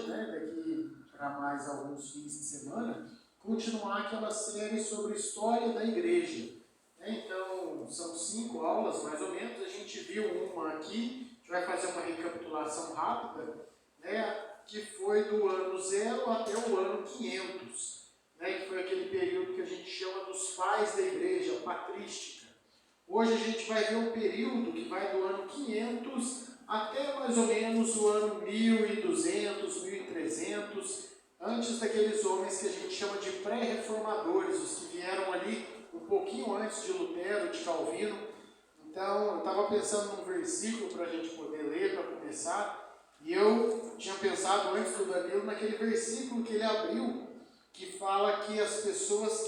né, daqui para mais alguns fins de semana, continuar aquela série sobre a história da igreja. Então, são 5 aulas, mais ou menos. A gente viu uma aqui, a gente vai fazer uma recapitulação rápida, né, que foi do ano 0 até o ano 500, né, que foi aquele período que a gente chama dos pais da igreja, patrística. Hoje a gente vai ver um período que vai do ano 500 até mais ou menos o ano 1200, 1300, antes daqueles homens que a gente chama de pré-reformadores, os que vieram ali um pouquinho antes de Lutero, de Calvino. Então, eu estava pensando num versículo para a gente poder ler, para começar, e eu tinha pensado antes do Danilo naquele versículo que ele abriu, que fala que as pessoas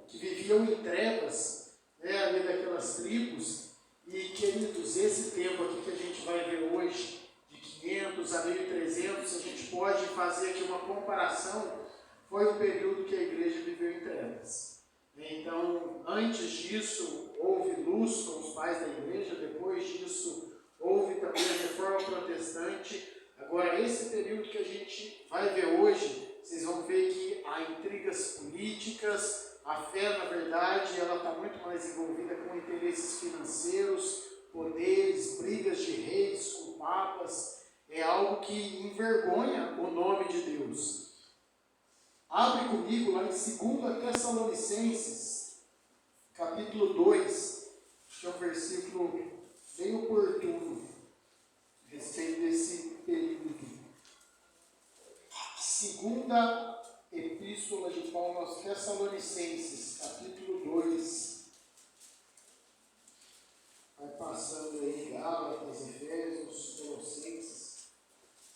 que viviam em trevas, né, ali daquelas tribos, e queridos, esse tempo aqui que a gente vai ver hoje, de 500 a 1300, a gente pode fazer aqui uma comparação, foi um período que a igreja viveu em trevas. Então, antes disso, houve luz com os pais da igreja, depois disso, houve também a reforma protestante. Agora, esse período que a gente vai ver hoje, vocês vão ver que há intrigas políticas, a fé, na verdade, ela está muito mais envolvida com interesses financeiros, poderes, brigas de reis, com papas. É algo que envergonha o nome de Deus. Abre comigo lá em 2 Tessalonicenses, capítulo 2, que é um versículo bem oportuno a respeito desse período. Segunda Epístola de Paulo aos Tessalonicenses, capítulo 2. Vai passando aí Gálatas, Efésios, Colossenses.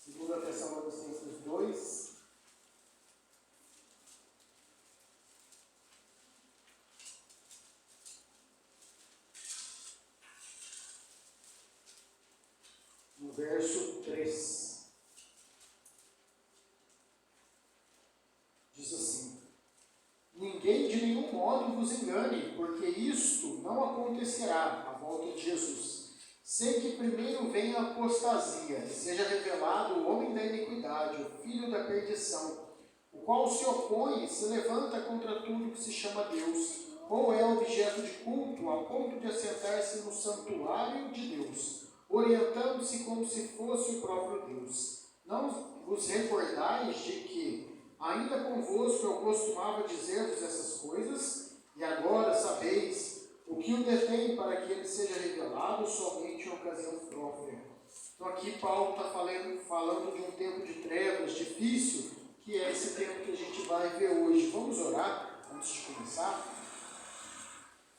2 Tessalonicenses 2. No verso 3. Diz assim: ninguém de nenhum modo vos engane, porque isto não acontecerá, a volta de Jesus, sem que primeiro venha a apostasia, e seja revelado o homem da iniquidade, o filho da perdição, o qual se opõe e se levanta contra tudo que se chama Deus, ou é objeto de culto, a ponto de assentar-se no santuário de Deus, orientando-se como se fosse o próprio Deus. Não vos recordais de que ainda convosco eu costumava dizer-vos essas coisas, e agora sabeis o que o detém para que ele seja revelado somente em ocasião própria. Então aqui Paulo está falando de um tempo de trevas difícil, que é esse tempo que a gente vai ver hoje. Vamos orar antes de começar?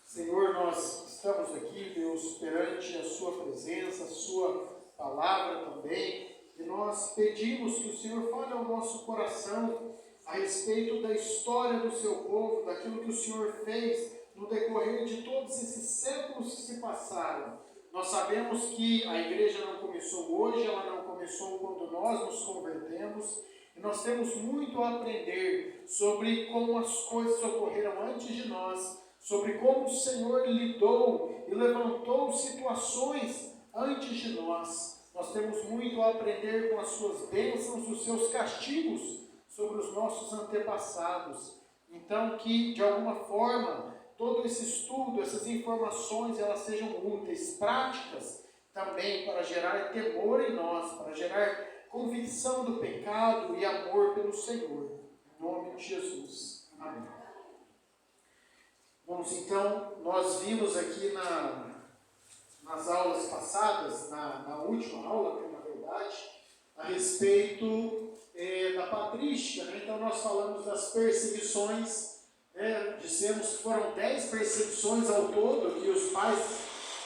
Senhor, nós estamos aqui, Deus, perante a sua presença, a sua palavra também, e nós pedimos que o Senhor fale ao nosso coração a respeito da história do seu povo, daquilo que o Senhor fez no decorrer de todos esses séculos que se passaram. Nós sabemos que a igreja não começou hoje, ela não começou quando nós nos convertemos, e nós temos muito a aprender sobre como as coisas ocorreram antes de nós, sobre como o Senhor lidou e levantou situações antes de nós. Nós temos muito a aprender com as suas bênçãos, os seus castigos sobre os nossos antepassados. Então, que de alguma forma, todo esse estudo, essas informações, elas sejam úteis, práticas também para gerar temor em nós, para gerar convicção do pecado e amor pelo Senhor. Em nome de Jesus. Amém. Vamos então, nós vimos aqui nas aulas passadas, na última aula, na verdade, a respeito da patrística, né? Então nós falamos das perseguições, né? Dissemos que foram 10 perseguições ao todo que os pais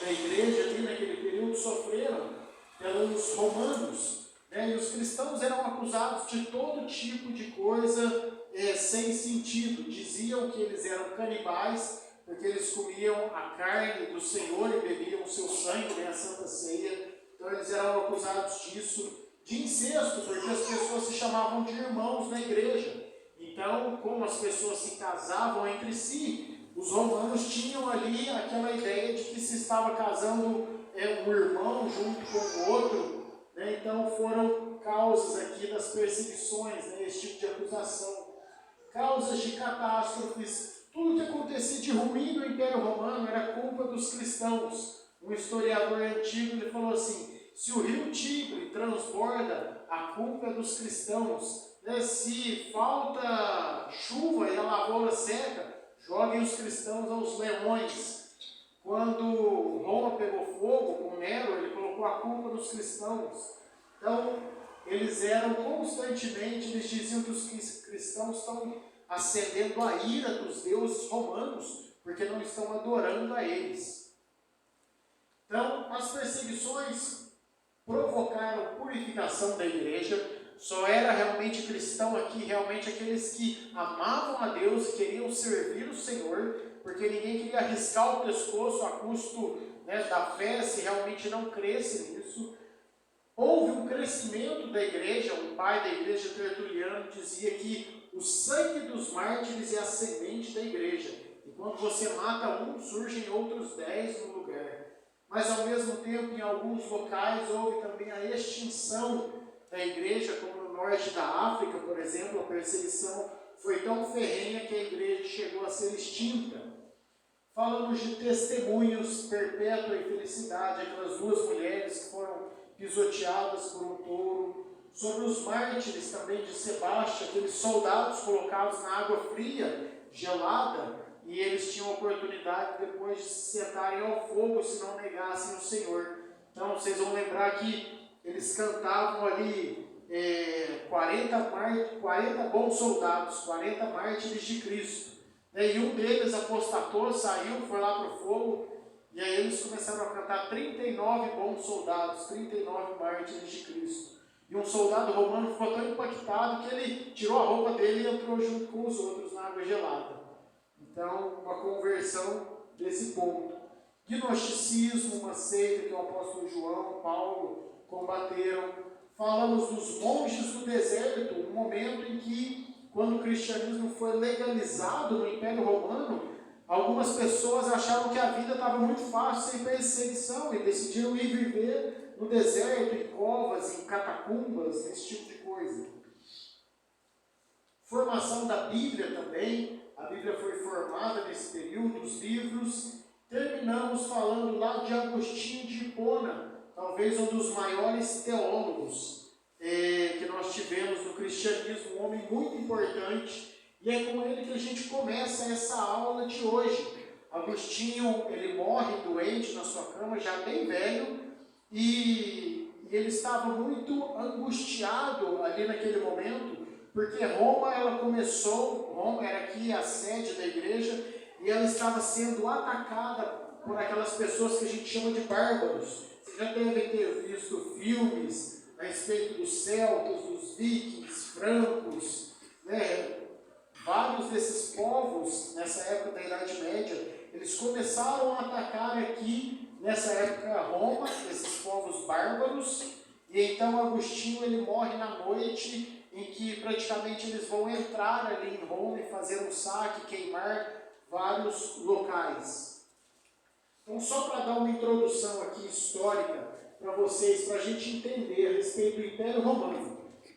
da igreja ali naquele período sofreram pelos romanos, né? E os cristãos eram acusados de todo tipo de coisa sem sentido. Diziam que eles eram canibais, porque eles comiam a carne do Senhor e bebiam o seu sangue, né? A Santa Ceia. Então eles eram acusados disso. De incesto, porque as pessoas se chamavam de irmãos na igreja. Então, como as pessoas se casavam entre si, os romanos tinham ali aquela ideia de que se estava casando um irmão junto com o outro, né? Então foram causas aqui das perseguições, né, esse tipo de acusação, causas de catástrofes, tudo que acontecia de ruim no Império Romano era culpa dos cristãos. Um historiador antigo ele falou assim: se o rio Tigre transborda, a culpa é dos cristãos. Né? Se falta chuva e a lavoura seca, joguem os cristãos aos leões. Quando Roma pegou fogo com Nero, ele colocou a culpa nos cristãos. Então, eles eram constantemente, eles diziam que os cristãos estão acendendo a ira dos deuses romanos, porque não estão adorando a eles. Então, as perseguições provocaram purificação da igreja. Só era realmente cristão aqui, realmente aqueles que amavam a Deus e queriam servir o Senhor, porque ninguém queria arriscar o pescoço a custo, né, da fé, se realmente não cresce nisso. Houve um crescimento da igreja. O pai da igreja, Tertuliano, dizia que o sangue dos mártires é a semente da igreja. E quando você mata um, surgem outros 10 no lugar. Mas ao mesmo tempo, em alguns locais, houve também a extinção da igreja, como no norte da África, por exemplo, a perseguição foi tão ferrenha que a igreja chegou a ser extinta. Falamos de testemunhos, Perpétua e Felicidade, aquelas duas mulheres que foram pisoteadas por um touro. Sobre os mártires também de Sebastião, aqueles soldados colocados na água fria, gelada, e eles tinham a oportunidade depois de se sentarem ao fogo se não negassem o Senhor. Então vocês vão lembrar que eles cantavam ali 40 bons soldados, 40 mártires de Cristo. E um deles apostatou, saiu, foi lá para o fogo, e aí eles começaram a cantar 39 bons soldados, 39 mártires de Cristo. E um soldado romano ficou tão impactado que ele tirou a roupa dele e entrou junto com os outros na água gelada. Então, uma conversão desse ponto. Gnosticismo, uma seita que o apóstolo João, Paulo combateram. Falamos dos monges do deserto, um momento em que, quando o cristianismo foi legalizado no Império Romano, algumas pessoas achavam que a vida estava muito fácil, sem perseguição, e decidiram ir viver no deserto, em covas, em catacumbas, esse tipo de coisa. Formação da Bíblia também. A Bíblia foi formada nesse período, os livros. Terminamos falando lá de Agostinho de Hipona, talvez um dos maiores teólogos que nós tivemos no cristianismo, um homem muito importante, e é com ele que a gente começa essa aula de hoje. Agostinho, ele morre doente na sua cama, já bem velho, e ele estava muito angustiado ali naquele momento, porque Roma era aqui a sede da igreja, e ela estava sendo atacada por aquelas pessoas que a gente chama de bárbaros. Vocês já devem ter visto filmes a respeito dos celtas, dos vikings, francos, né? Vários desses povos, nessa época da Idade Média, eles começaram a atacar aqui, nessa época, Roma, esses povos bárbaros, e então Agostinho ele morre na noite, em que praticamente eles vão entrar ali em Roma e fazer um saque, queimar vários locais. Então, só para dar uma introdução aqui histórica para vocês, para a gente entender a respeito do Império Romano.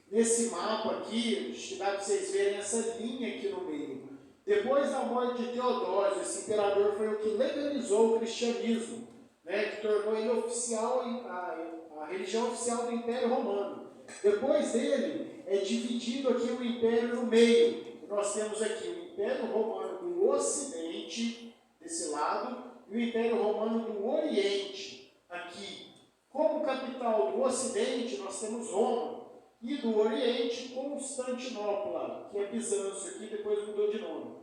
Nesse mapa aqui, dá para vocês verem essa linha aqui no meio. Depois da morte de Teodósio, esse imperador foi o que legalizou o cristianismo, né, que tornou ele oficial, a religião oficial do Império Romano. Depois dele, é dividido aqui o Império no meio. Nós temos aqui o Império Romano do Ocidente, desse lado, e o Império Romano do Oriente, aqui. Como capital do Ocidente, nós temos Roma. E do Oriente, Constantinopla, que é Bizâncio, aqui depois mudou de nome.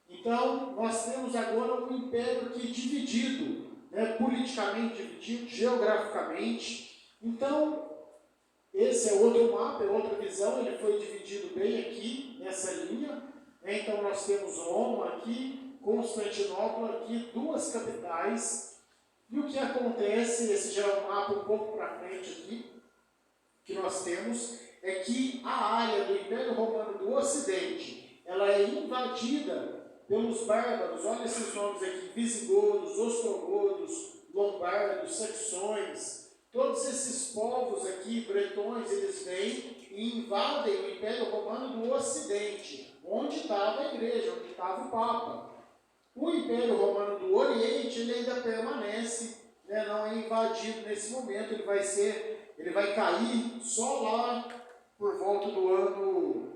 Então, nós temos agora um império aqui dividido, né, politicamente dividido, geograficamente. Então, esse é outro mapa, é outra visão, ele foi dividido bem aqui, nessa linha. Então, nós temos Roma aqui, Constantinopla aqui, duas capitais. E o que acontece, esse já é um mapa um pouco para frente aqui, que nós temos, é que a área do Império Romano do Ocidente, ela é invadida pelos bárbaros. Olha esses nomes aqui: visigodos, ostrogodos, lombardos, saxões. todos esses povos aqui, bretões, eles vêm e invadem o Império Romano do Ocidente, onde estava a igreja, onde estava o Papa. O Império Romano do Oriente, ele ainda permanece, né, não é invadido nesse momento, ele vai cair só lá por volta do ano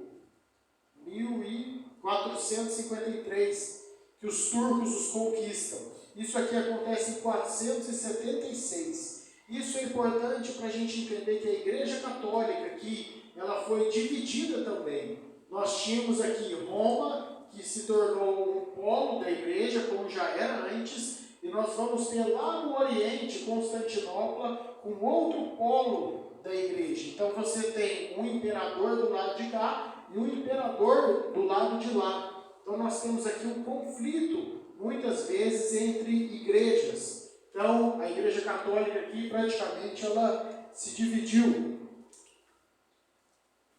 1453, que os turcos os conquistam. Isso aqui acontece em 476. Isso é importante para a gente entender que a Igreja Católica aqui, ela foi dividida também. Nós tínhamos aqui Roma, que se tornou um polo da igreja, como já era antes, e nós vamos ter lá no Oriente, Constantinopla, um outro polo da igreja. Então você tem um imperador do lado de cá e um imperador do lado de lá. Então nós temos aqui um conflito, muitas vezes, entre igrejas. Então a Igreja Católica aqui, praticamente, ela se dividiu.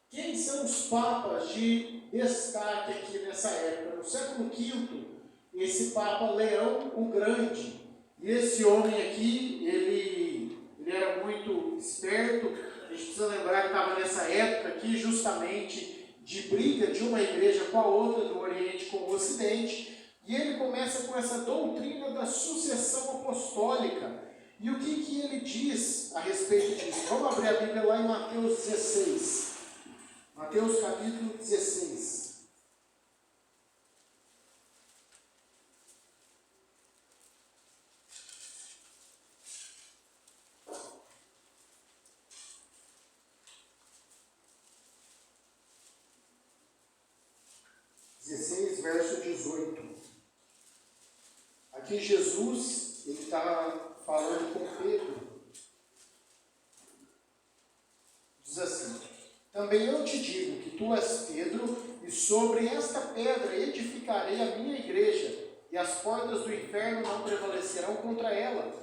Quem são os papas de destaque aqui nessa época? No século V, esse Papa Leão o Grande. E esse homem aqui, ele era muito esperto. A gente precisa lembrar que estava nessa época aqui, justamente, de briga de uma igreja com a outra, do Oriente com o Ocidente. E ele começa com essa doutrina da sucessão apostólica. E o que ele diz a respeito disso? Vamos abrir a Bíblia lá em Mateus 16. Mateus capítulo 16. Verso 18. Aqui Jesus, ele está falando com Pedro. Diz assim: também eu te digo que tu és Pedro, e sobre esta pedra edificarei a minha igreja, e as portas do inferno não prevalecerão contra ela.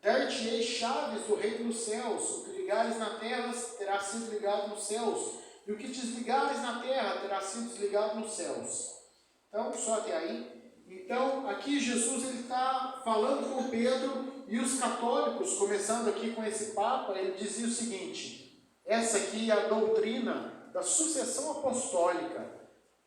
Dar-te-ei chaves do reino dos céus. O que ligares na terra terá sido ligado nos céus, e o que desligares na terra terá sido desligado nos céus. Então, só até aí. Então, aqui Jesus está falando com Pedro, e os católicos, começando aqui com esse Papa, ele dizia o seguinte: essa aqui é a doutrina da sucessão apostólica.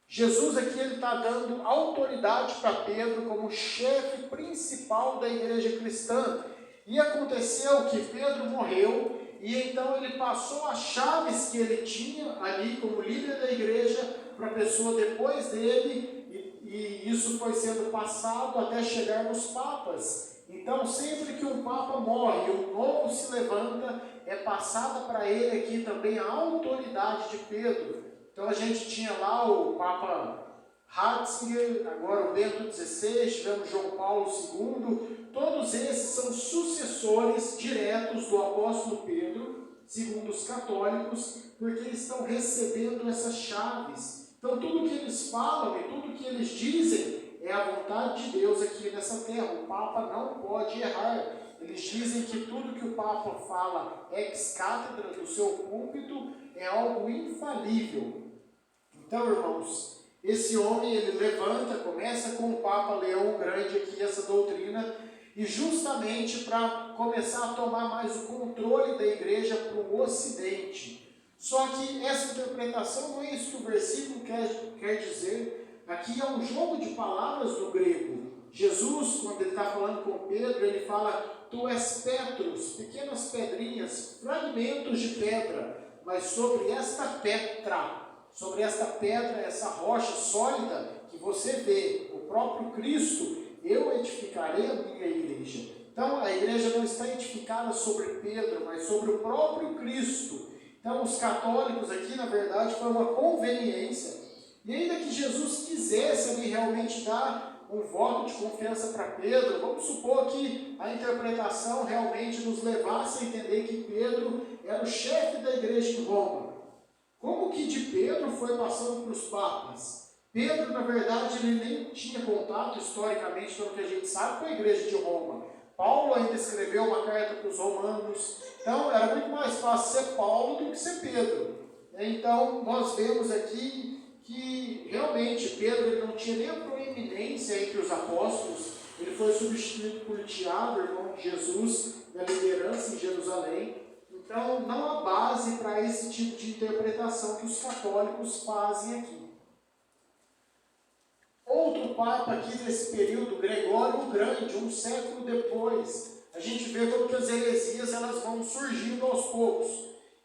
Jesus aqui ele está dando autoridade para Pedro como chefe principal da igreja cristã. E aconteceu que Pedro morreu, e então ele passou as chaves que ele tinha ali como líder da igreja para a pessoa depois dele, e isso foi sendo passado até chegar nos papas. Então, sempre que um papa morre e um novo se levanta, é passada para ele aqui também a autoridade de Pedro. Então, a gente tinha lá o Papa Ratzinger, agora o Bento XVI, tivemos João Paulo II. Todos esses são sucessores diretos do apóstolo Pedro, segundo os católicos, porque eles estão recebendo essas chaves. Então, tudo que eles falam e tudo que eles dizem é a vontade de Deus aqui nessa terra. O Papa não pode errar. Eles dizem que tudo que o Papa fala ex cátedra do seu púlpito é algo infalível. Então, irmãos, esse homem, ele levanta, começa com o Papa Leão Grande aqui, essa doutrina, e justamente para começar a tomar mais o controle da igreja para o Ocidente. Só que essa interpretação não é isso que o versículo quer dizer. Aqui é um jogo de palavras do grego. Jesus, quando ele está falando com Pedro, ele fala: tu és Petros, pequenas pedrinhas, fragmentos de pedra, mas sobre esta pedra, essa rocha sólida que você vê, o próprio Cristo, eu edificarei a minha igreja. Então a igreja não está edificada sobre Pedro, mas sobre o próprio Cristo. Então, os católicos aqui, na verdade, foi uma conveniência. E ainda que Jesus quisesse ali realmente dar um voto de confiança para Pedro, vamos supor que a interpretação realmente nos levasse a entender que Pedro era o chefe da igreja de Roma. Como que de Pedro foi passando para os papas? Pedro, na verdade, ele nem tinha contato historicamente, pelo que a gente sabe, com a igreja de Roma. Paulo ainda escreveu uma carta para os romanos. Então, era muito mais fácil ser Paulo do que ser Pedro. Então, nós vemos aqui que, realmente, Pedro ele não tinha nem a proeminência entre os apóstolos. Ele foi substituído por Tiago, irmão de Jesus, da liderança em Jerusalém. Então, não há base para esse tipo de interpretação que os católicos fazem aqui. Outro papa aqui nesse período, Gregório o Grande, um século depois, a gente vê como que as heresias elas vão surgindo aos poucos.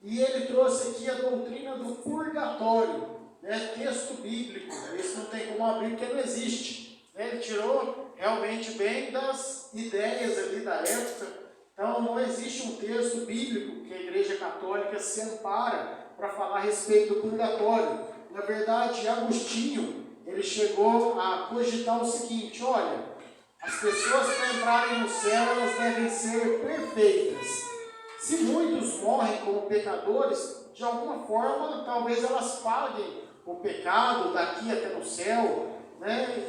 E ele trouxe aqui a doutrina do purgatório, né, texto bíblico. Esse não tem como abrir porque não existe. Né? Ele tirou realmente bem das ideias ali da época. Então não existe um texto bíblico que a Igreja Católica se ampara para falar a respeito do purgatório. Na verdade, Agostinho, ele chegou a cogitar o seguinte: olha, as pessoas para entrarem no céu, elas devem ser perfeitas. Se muitos morrem como pecadores, de alguma forma, talvez elas paguem o pecado daqui até no céu, né?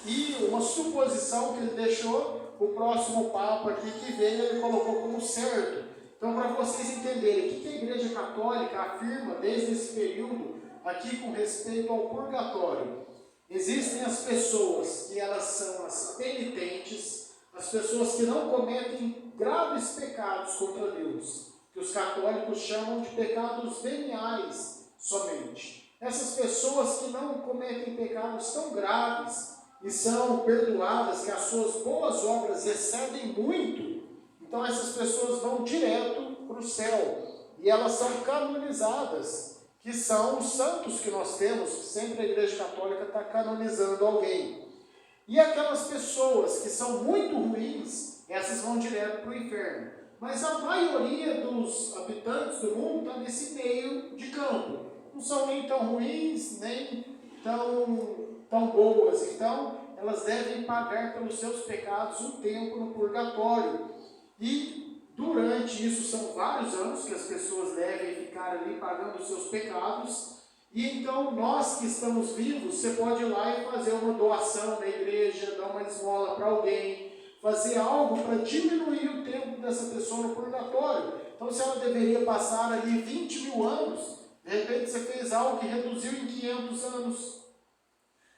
E uma suposição que ele deixou, o próximo Papa aqui que veio, ele colocou como certo. Então, para vocês entenderem, o que a Igreja Católica afirma desde esse período, aqui com respeito ao purgatório? Existem as pessoas que elas são as penitentes, as pessoas que não cometem graves pecados contra Deus, que os católicos chamam de pecados veniais somente. Essas pessoas que não cometem pecados tão graves e são perdoadas, que as suas boas obras excedem muito, então essas pessoas vão direto para o céu e elas são canonizadas, que são os santos que nós temos. Sempre a Igreja Católica está canonizando alguém. E aquelas pessoas que são muito ruins, essas vão direto para o inferno. Mas a maioria dos habitantes do mundo está nesse meio de campo. Não são nem tão ruins, nem tão boas. Então, elas devem pagar pelos seus pecados um tempo no purgatório. E durante isso, são vários anos que as pessoas devem ficar ali pagando os seus pecados. E então, nós que estamos vivos, você pode ir lá e fazer uma doação na igreja, dar uma esmola para alguém, fazer algo para diminuir o tempo dessa pessoa no purgatório. Então, se ela deveria passar ali 20 mil anos, de repente você fez algo que reduziu em 500 anos.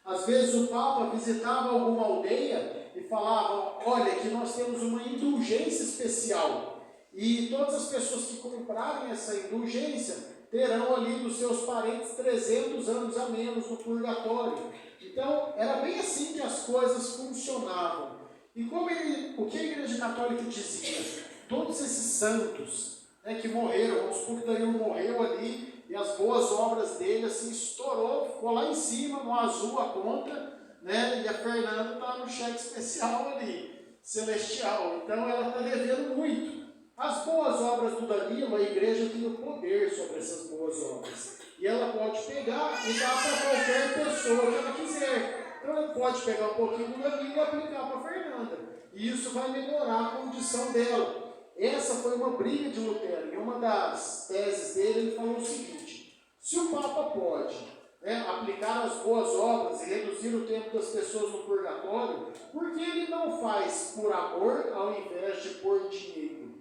Às vezes o Papa visitava alguma aldeia e falava: olha, aqui nós temos uma indulgência especial. E todas as pessoas que comprarem essa indulgência terão ali dos seus parentes 300 anos a menos no purgatório. Então, era bem assim que as coisas funcionavam. E o que a Igreja Católica dizia? Todos esses santos, né, que morreram, vamos supor que Danilo morreu ali, e as boas obras dele assim estourou, ficou lá em cima, no azul a conta, né? E a Fernanda está no cheque especial ali, celestial. Então ela está devendo muito. As boas obras do Danilo, a igreja tem o poder sobre essas boas obras. E ela pode pegar e dar para qualquer pessoa que ela quiser. Então ela pode pegar um pouquinho do Danilo e aplicar para a Fernanda. E isso vai melhorar a condição dela. Essa foi uma briga de Lutero. Em uma das teses dele, ele falou o seguinte: se o Papa pode, né, aplicar as boas obras e reduzir o tempo das pessoas no purgatório, por que ele não faz por amor ao invés de por dinheiro?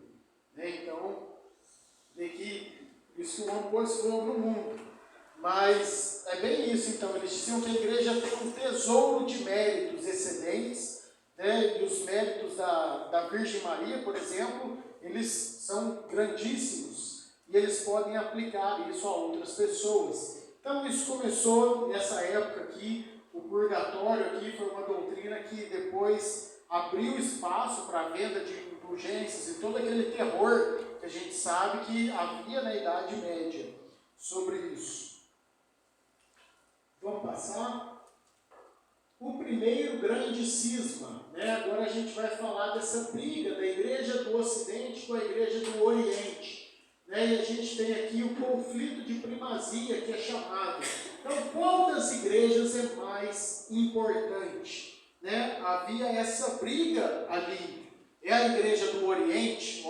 Né? Então, tem que isso que o homem pôs fogo no mundo. Mas é bem isso. Então, eles diziam que a igreja tem um tesouro de méritos excedentes, né? E os méritos da Virgem Maria, por exemplo, eles são grandíssimos e eles podem aplicar isso a outras pessoas. Então isso começou nessa época aqui. O purgatório aqui foi uma doutrina que depois abriu espaço para a venda de indulgências e todo aquele terror que a gente sabe que havia na Idade Média sobre isso. Vamos passar? O primeiro grande cisma, né? Agora a gente vai falar dessa briga da igreja do Ocidente com a igreja do Oriente, né? E a gente tem aqui o conflito de primazia que é chamado. Então, qual das igrejas é mais importante? Né? Havia essa briga ali. É a igreja do Oriente,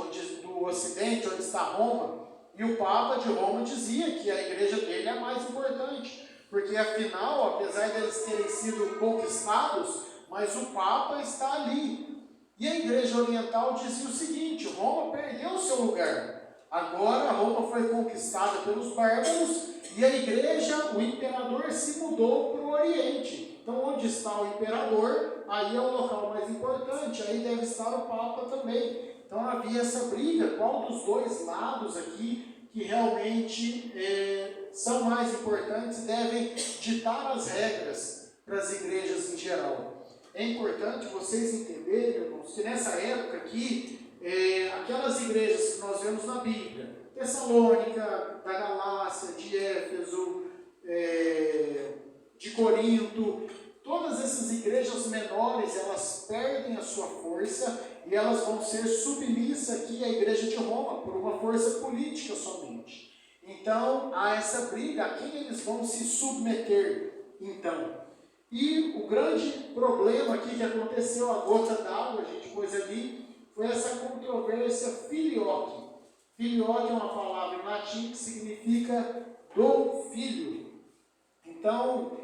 do Ocidente, onde está Roma, e o Papa de Roma dizia que a igreja dele é a mais importante. Porque afinal, apesar de eles terem sido conquistados, mas o Papa está ali. E a Igreja Oriental dizia o seguinte: Roma perdeu o seu lugar. Agora Roma foi conquistada pelos bárbaros e a Igreja, o imperador, se mudou para o Oriente. Então, onde está o imperador, aí é o local mais importante, aí deve estar o Papa também. Então, Então havia essa briga, qual dos dois lados aqui que realmente são mais importantes e devem ditar as regras para as igrejas em geral. É importante vocês entenderem, irmãos, que nessa época aqui, aquelas igrejas que nós vemos na Bíblia, Tessalônica, da Galácia, de Éfeso, de Corinto, todas essas igrejas menores, elas perdem a sua força e elas vão ser submissas aqui à igreja de Roma, por uma força política somente. Então, há essa briga, a quem eles vão se submeter, então. E o grande problema aqui que aconteceu, a gota d'água, a gente pôs ali, foi essa controvérsia filioque. Filioque é uma palavra em latim que significa do filho. Então,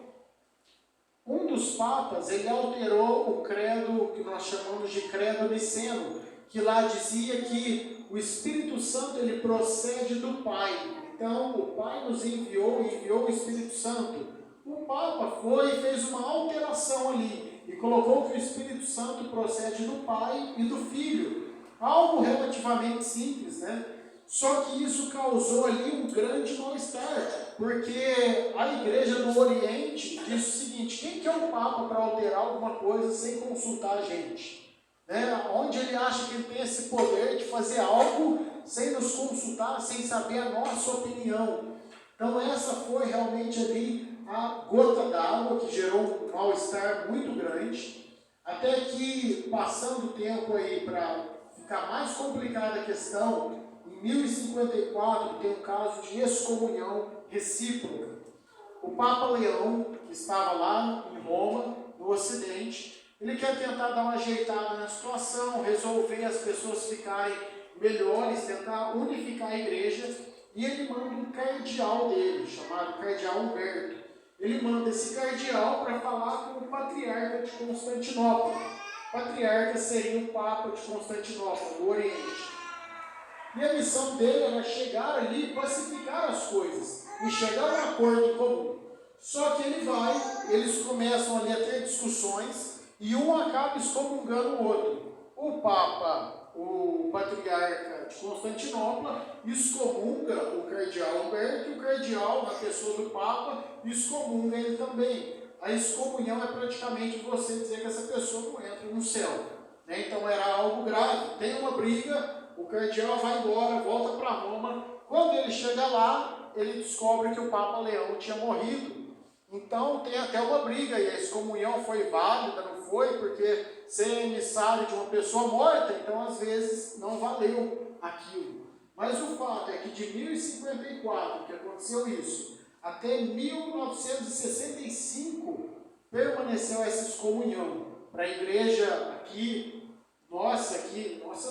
um dos papas, ele alterou o credo que nós chamamos de credo niceno, que lá dizia que o Espírito Santo ele procede do Pai. Então, o Pai nos enviou o Espírito Santo. O Papa foi e fez uma alteração ali e colocou que o Espírito Santo procede do Pai e do Filho. Algo relativamente simples, né? Só que isso causou ali um grande mal-estar, porque a igreja no Oriente diz o seguinte: quem que é o Papa para alterar alguma coisa sem consultar a gente? Onde ele acha que ele tem esse poder de fazer algo sem nos consultar, sem saber a nossa opinião? Então essa foi realmente ali a gota d'água que gerou um mal-estar muito grande, até que, passando o tempo aí para ficar mais complicada a questão, em 1054 tem um caso de excomunhão recíproca. O Papa Leão, que estava lá em Roma, no Ocidente, ele quer tentar dar uma ajeitada na situação, resolver as pessoas ficarem melhores, tentar unificar a igreja, e ele manda um cardeal dele, chamado cardeal Humberto. Ele manda esse cardeal para falar com o patriarca de Constantinopla. O patriarca seria o Papa de Constantinopla, do Oriente. E a missão dele era chegar ali e pacificar as coisas, e chegar a um acordo em comum. Só que eles começam ali a ter discussões, e um acaba excomungando o outro. O Papa, o patriarca de Constantinopla, excomunga o cardeal Humberto, e o cardeal, na pessoa do Papa, excomunga ele também. A excomunhão é praticamente você dizer que essa pessoa não entra no céu. Então era algo grave. Tem uma briga, o cardeal vai embora, volta para Roma. Quando ele chega lá, ele descobre que o Papa Leão tinha morrido. Então tem até uma briga, e a excomunhão foi válida, não foi, porque ser emissário de uma pessoa morta, então às vezes não valeu aquilo. Mas o fato é que de 1054, que aconteceu isso, até 1965, permaneceu essa excomunhão. Para a igreja nossa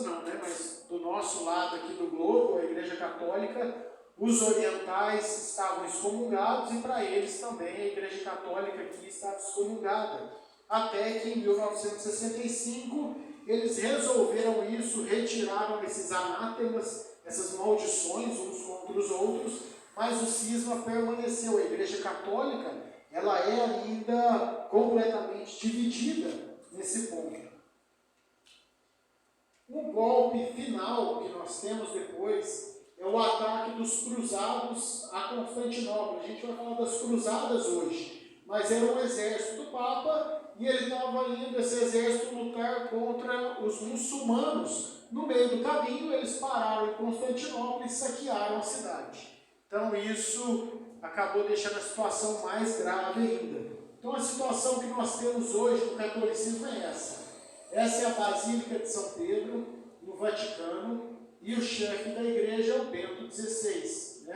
não, né? Mas do nosso lado aqui do globo, a igreja católica, os orientais estavam excomungados, e para eles também a igreja católica aqui estava excomungada. Até que em 1965 eles resolveram isso, retiraram esses anátemas, essas maldições uns contra os outros, mas o cisma permaneceu. A igreja católica, ela é ainda completamente dividida nesse ponto. O golpe final que nós temos depois é o ataque dos cruzados a Constantinopla. A gente vai falar das cruzadas hoje, mas era um exército do Papa, e ele estava indo, esse exército, lutar contra os muçulmanos. No meio do caminho, eles pararam em Constantinopla e saquearam a cidade. Então isso acabou deixando a situação mais grave ainda. Então a situação que nós temos hoje no catolicismo é essa. Essa é a Basílica de São Pedro, no Vaticano, e o chefe da igreja é o Bento XVI.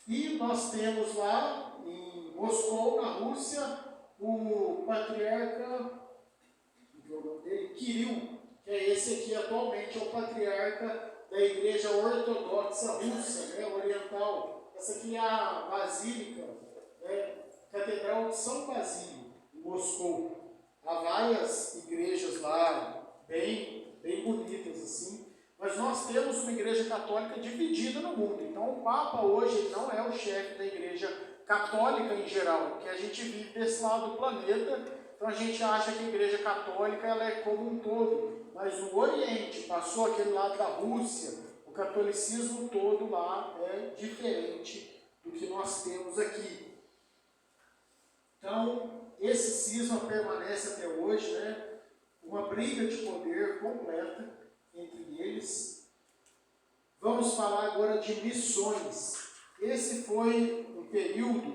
E nós temos lá em Moscou, na Rússia, o patriarca Kirill, que é esse aqui atualmente, é o patriarca da igreja ortodoxa russa, oriental. Essa aqui é a Basílica, Catedral de São Basílio, em Moscou. Há várias igrejas lá, bem bonitas assim, mas nós temos uma igreja católica dividida no mundo. Então o Papa hoje não é o chefe da igreja católica em geral, porque a gente vive desse lado do planeta, então a gente acha que a Igreja Católica ela é como um todo, mas no Oriente, passou aquele lado da Rússia, o catolicismo todo lá é diferente do que nós temos aqui. Então, esse cisma permanece até hoje, né? Uma briga de poder completa entre eles. Vamos falar agora de missões. Esse foi um período,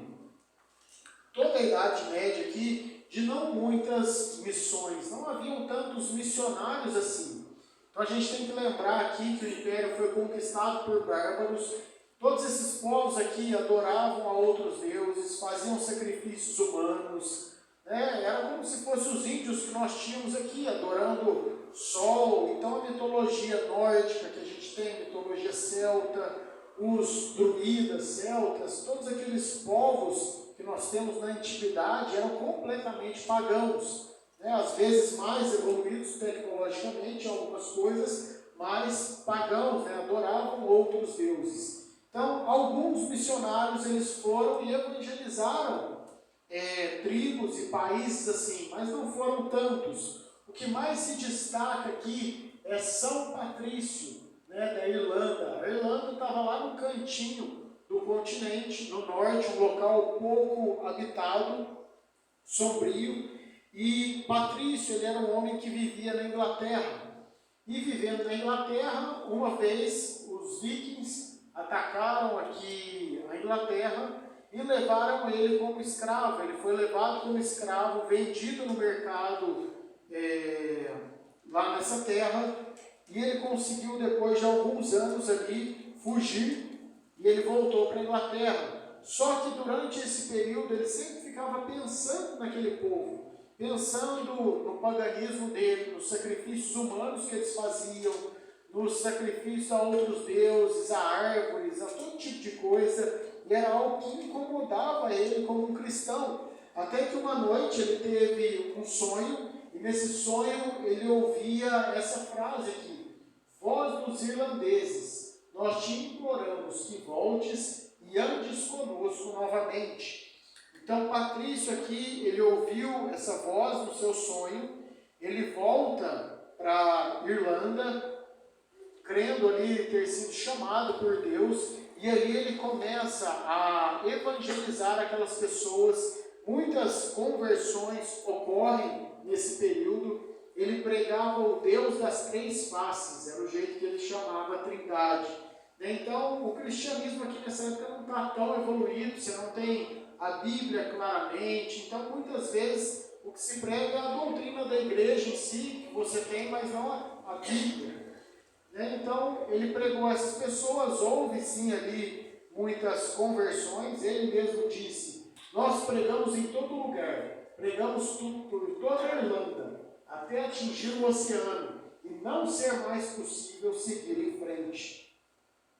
toda a Idade Média aqui, de não muitas missões. Não haviam tantos missionários assim. Então a gente tem que lembrar aqui que o Império foi conquistado por bárbaros. Todos esses povos aqui adoravam a outros deuses, faziam sacrifícios humanos, né? Era como se fossem os índios que nós tínhamos aqui, adorando sol. Então a mitologia nórdica que a gente tem, a mitologia celta, os druidas, celtas, todos aqueles povos que nós temos na antiguidade eram completamente pagãos, né? Às vezes mais evoluídos tecnologicamente em algumas coisas, mas pagãos, né? Adoravam outros deuses. Então, alguns missionários eles foram e evangelizaram tribos e países assim, mas não foram tantos. O que mais se destaca aqui é São Patrício, né, da Irlanda. A Irlanda estava lá no cantinho do continente, no norte, um local pouco habitado, sombrio, e Patrício ele era um homem que vivia na Inglaterra. E vivendo na Inglaterra, uma vez os vikings atacaram aqui a Inglaterra e levaram ele como escravo. Ele foi levado como escravo, vendido no mercado lá nessa terra, e ele conseguiu, depois de alguns anos ali, fugir, e ele voltou para a Inglaterra. Só que durante esse período ele sempre ficava pensando naquele povo, pensando no paganismo dele, nos sacrifícios humanos que eles faziam, nos sacrifícios a outros deuses, a árvores, a todo tipo de coisa, e era algo que incomodava ele como um cristão. Até que uma noite ele teve um sonho, e nesse sonho ele ouvia essa frase aqui: vós dos irlandeses, nós te imploramos que voltes e andes conosco novamente. Então Patrício aqui, ele ouviu essa voz no seu sonho, ele volta para a Irlanda, crendo ali ter sido chamado por Deus, e ali ele começa a evangelizar aquelas pessoas. Muitas conversões ocorrem nesse período. Ele pregava o Deus das três faces, era o jeito que ele chamava a Trindade. Então, o cristianismo aqui nessa época não está tão evoluído, você não tem a Bíblia claramente, então muitas vezes o que se prega é a doutrina da igreja em si, que você tem, mas não a Bíblia. Então, ele pregou a essas pessoas, houve sim ali muitas conversões. Ele mesmo disse: nós pregamos em todo lugar, pregamos por toda a Irlanda, até atingir o oceano, e não ser mais possível seguir em frente.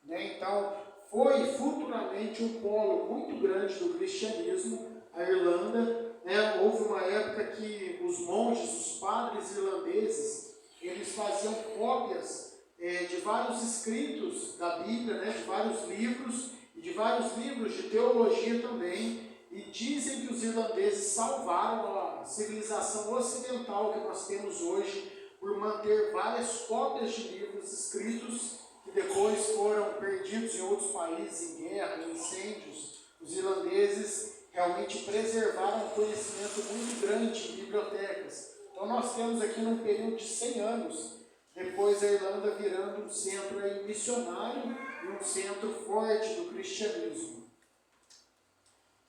Então, foi futuramente um polo muito grande do cristianismo, a Irlanda. Houve uma época que os monges, os padres irlandeses, eles faziam cópias de vários escritos da Bíblia, de vários livros, e de vários livros de teologia também, e dizem que os irlandeses salvaram a civilização ocidental que nós temos hoje por manter várias cópias de livros escritos que depois foram perdidos em outros países, em guerra, em incêndios. Os irlandeses realmente preservaram um conhecimento muito grande em bibliotecas. Então nós temos aqui num período de 100 anos, depois a Irlanda virando um centro missionário e um centro forte do cristianismo.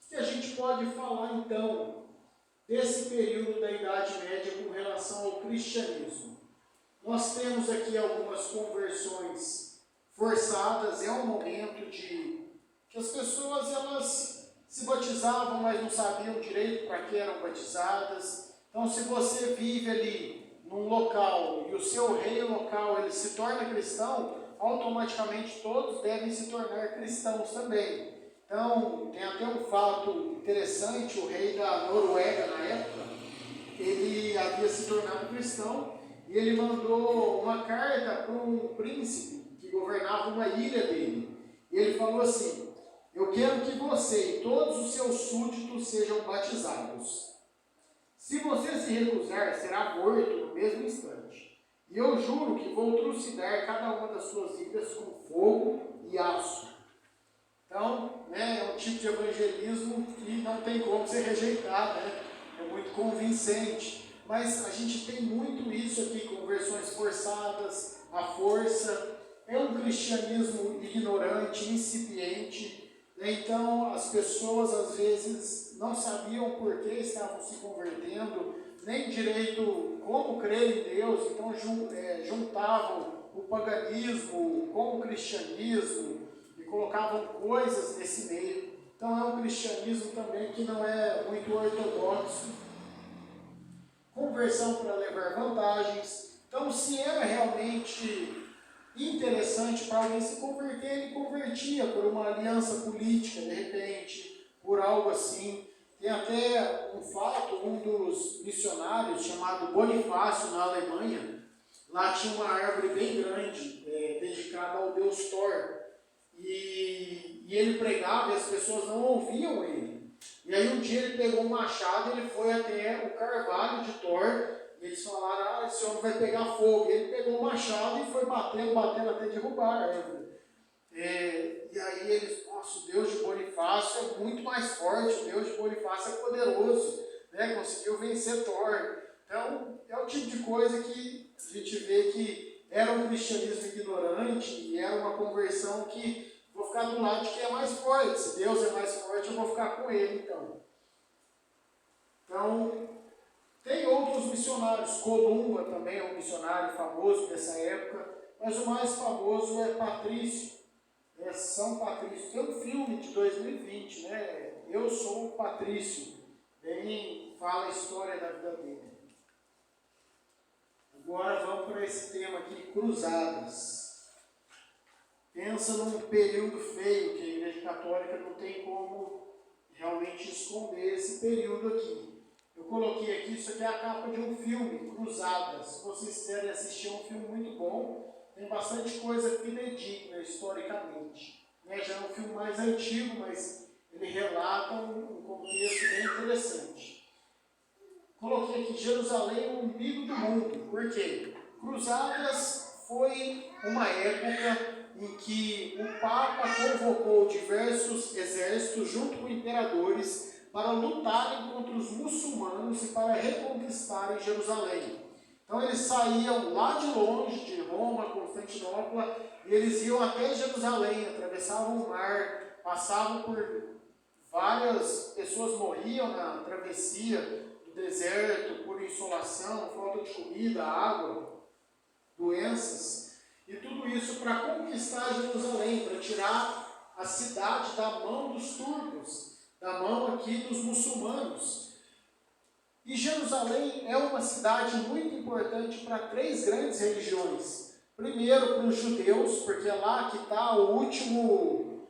O que a gente pode falar então desse período da Idade Média com relação ao cristianismo? Nós temos aqui algumas conversões forçadas. É um momento de que as pessoas elas se batizavam, mas não sabiam direito para que eram batizadas. Então, se você vive ali num local e o seu rei local ele se torna cristão, automaticamente todos devem se tornar cristãos também. Então, tem até um fato interessante: o rei da Noruega na época, ele havia se tornado cristão e ele mandou uma carta para um príncipe que governava uma ilha dele. E ele falou assim: eu quero que você e todos os seus súditos sejam batizados. Se você se recusar, será morto no mesmo instante. E eu juro que vou trucidar cada uma das suas vidas com fogo e aço. Então, é um tipo de evangelismo que não tem como ser rejeitado, é muito convincente. Mas a gente tem muito isso aqui, conversões forçadas, à força. É um cristianismo ignorante, incipiente. Então, as pessoas às vezes não sabiam por que estavam se convertendo, nem direito como crer em Deus, então juntavam o paganismo com o cristianismo e colocavam coisas nesse meio. Então, é um cristianismo também que não é muito ortodoxo. Conversão para levar vantagens. Então, se era realmente interessante para alguém se converter, ele convertia por uma aliança política, de repente, por algo assim. Tem até um fato, um dos missionários, chamado Bonifácio, na Alemanha, lá tinha uma árvore bem grande, dedicada ao deus Thor, e ele pregava e as pessoas não ouviam ele. E aí um dia ele pegou um machado e ele foi até o carvalho de Thor, e eles falaram, esse homem vai pegar fogo. E ele pegou o machado e foi batendo até derrubar a árvore. E aí eles, nossa, o Deus de Bonifácio é muito mais forte, o Deus de Bonifácio é poderoso, conseguiu vencer Thor. Então, é o tipo de coisa que a gente vê que era um cristianismo ignorante e era uma conversão que vou ficar do lado de quem é mais forte. Se Deus é mais forte, eu vou ficar com ele, então. Então, tem outros missionários. Columba também é um missionário famoso dessa época, mas o mais famoso é Patrício, São Patrício. Tem um filme de 2020, Eu Sou o Patrício, bem fala a história da vida dele. Agora vamos para esse tema aqui, cruzadas. Pensa num período feio que a Igreja Católica não tem como realmente esconder esse período aqui. Eu coloquei aqui, isso aqui é a capa de um filme, Cruzadas. Se vocês quiserem assistir, é um filme muito bom. Tem bastante coisa fidedigna historicamente. Já é um filme mais antigo, mas ele relata um contexto bem interessante. Coloquei aqui Jerusalém, o umbigo do mundo. Por quê? Cruzadas foi uma época em que o Papa convocou diversos exércitos junto com imperadores para lutarem contra os muçulmanos e para reconquistarem Jerusalém. Então eles saíam lá de longe, de Roma, Constantinopla, e eles iam até Jerusalém, atravessavam o mar, passavam por várias pessoas, morriam na travessia do deserto, por insolação, falta de comida, água, doenças, e tudo isso para conquistar Jerusalém, para tirar a cidade da mão dos turcos, da mão aqui dos muçulmanos. E Jerusalém é uma cidade muito importante para 3 grandes religiões. Primeiro, para os judeus, porque é lá que está o último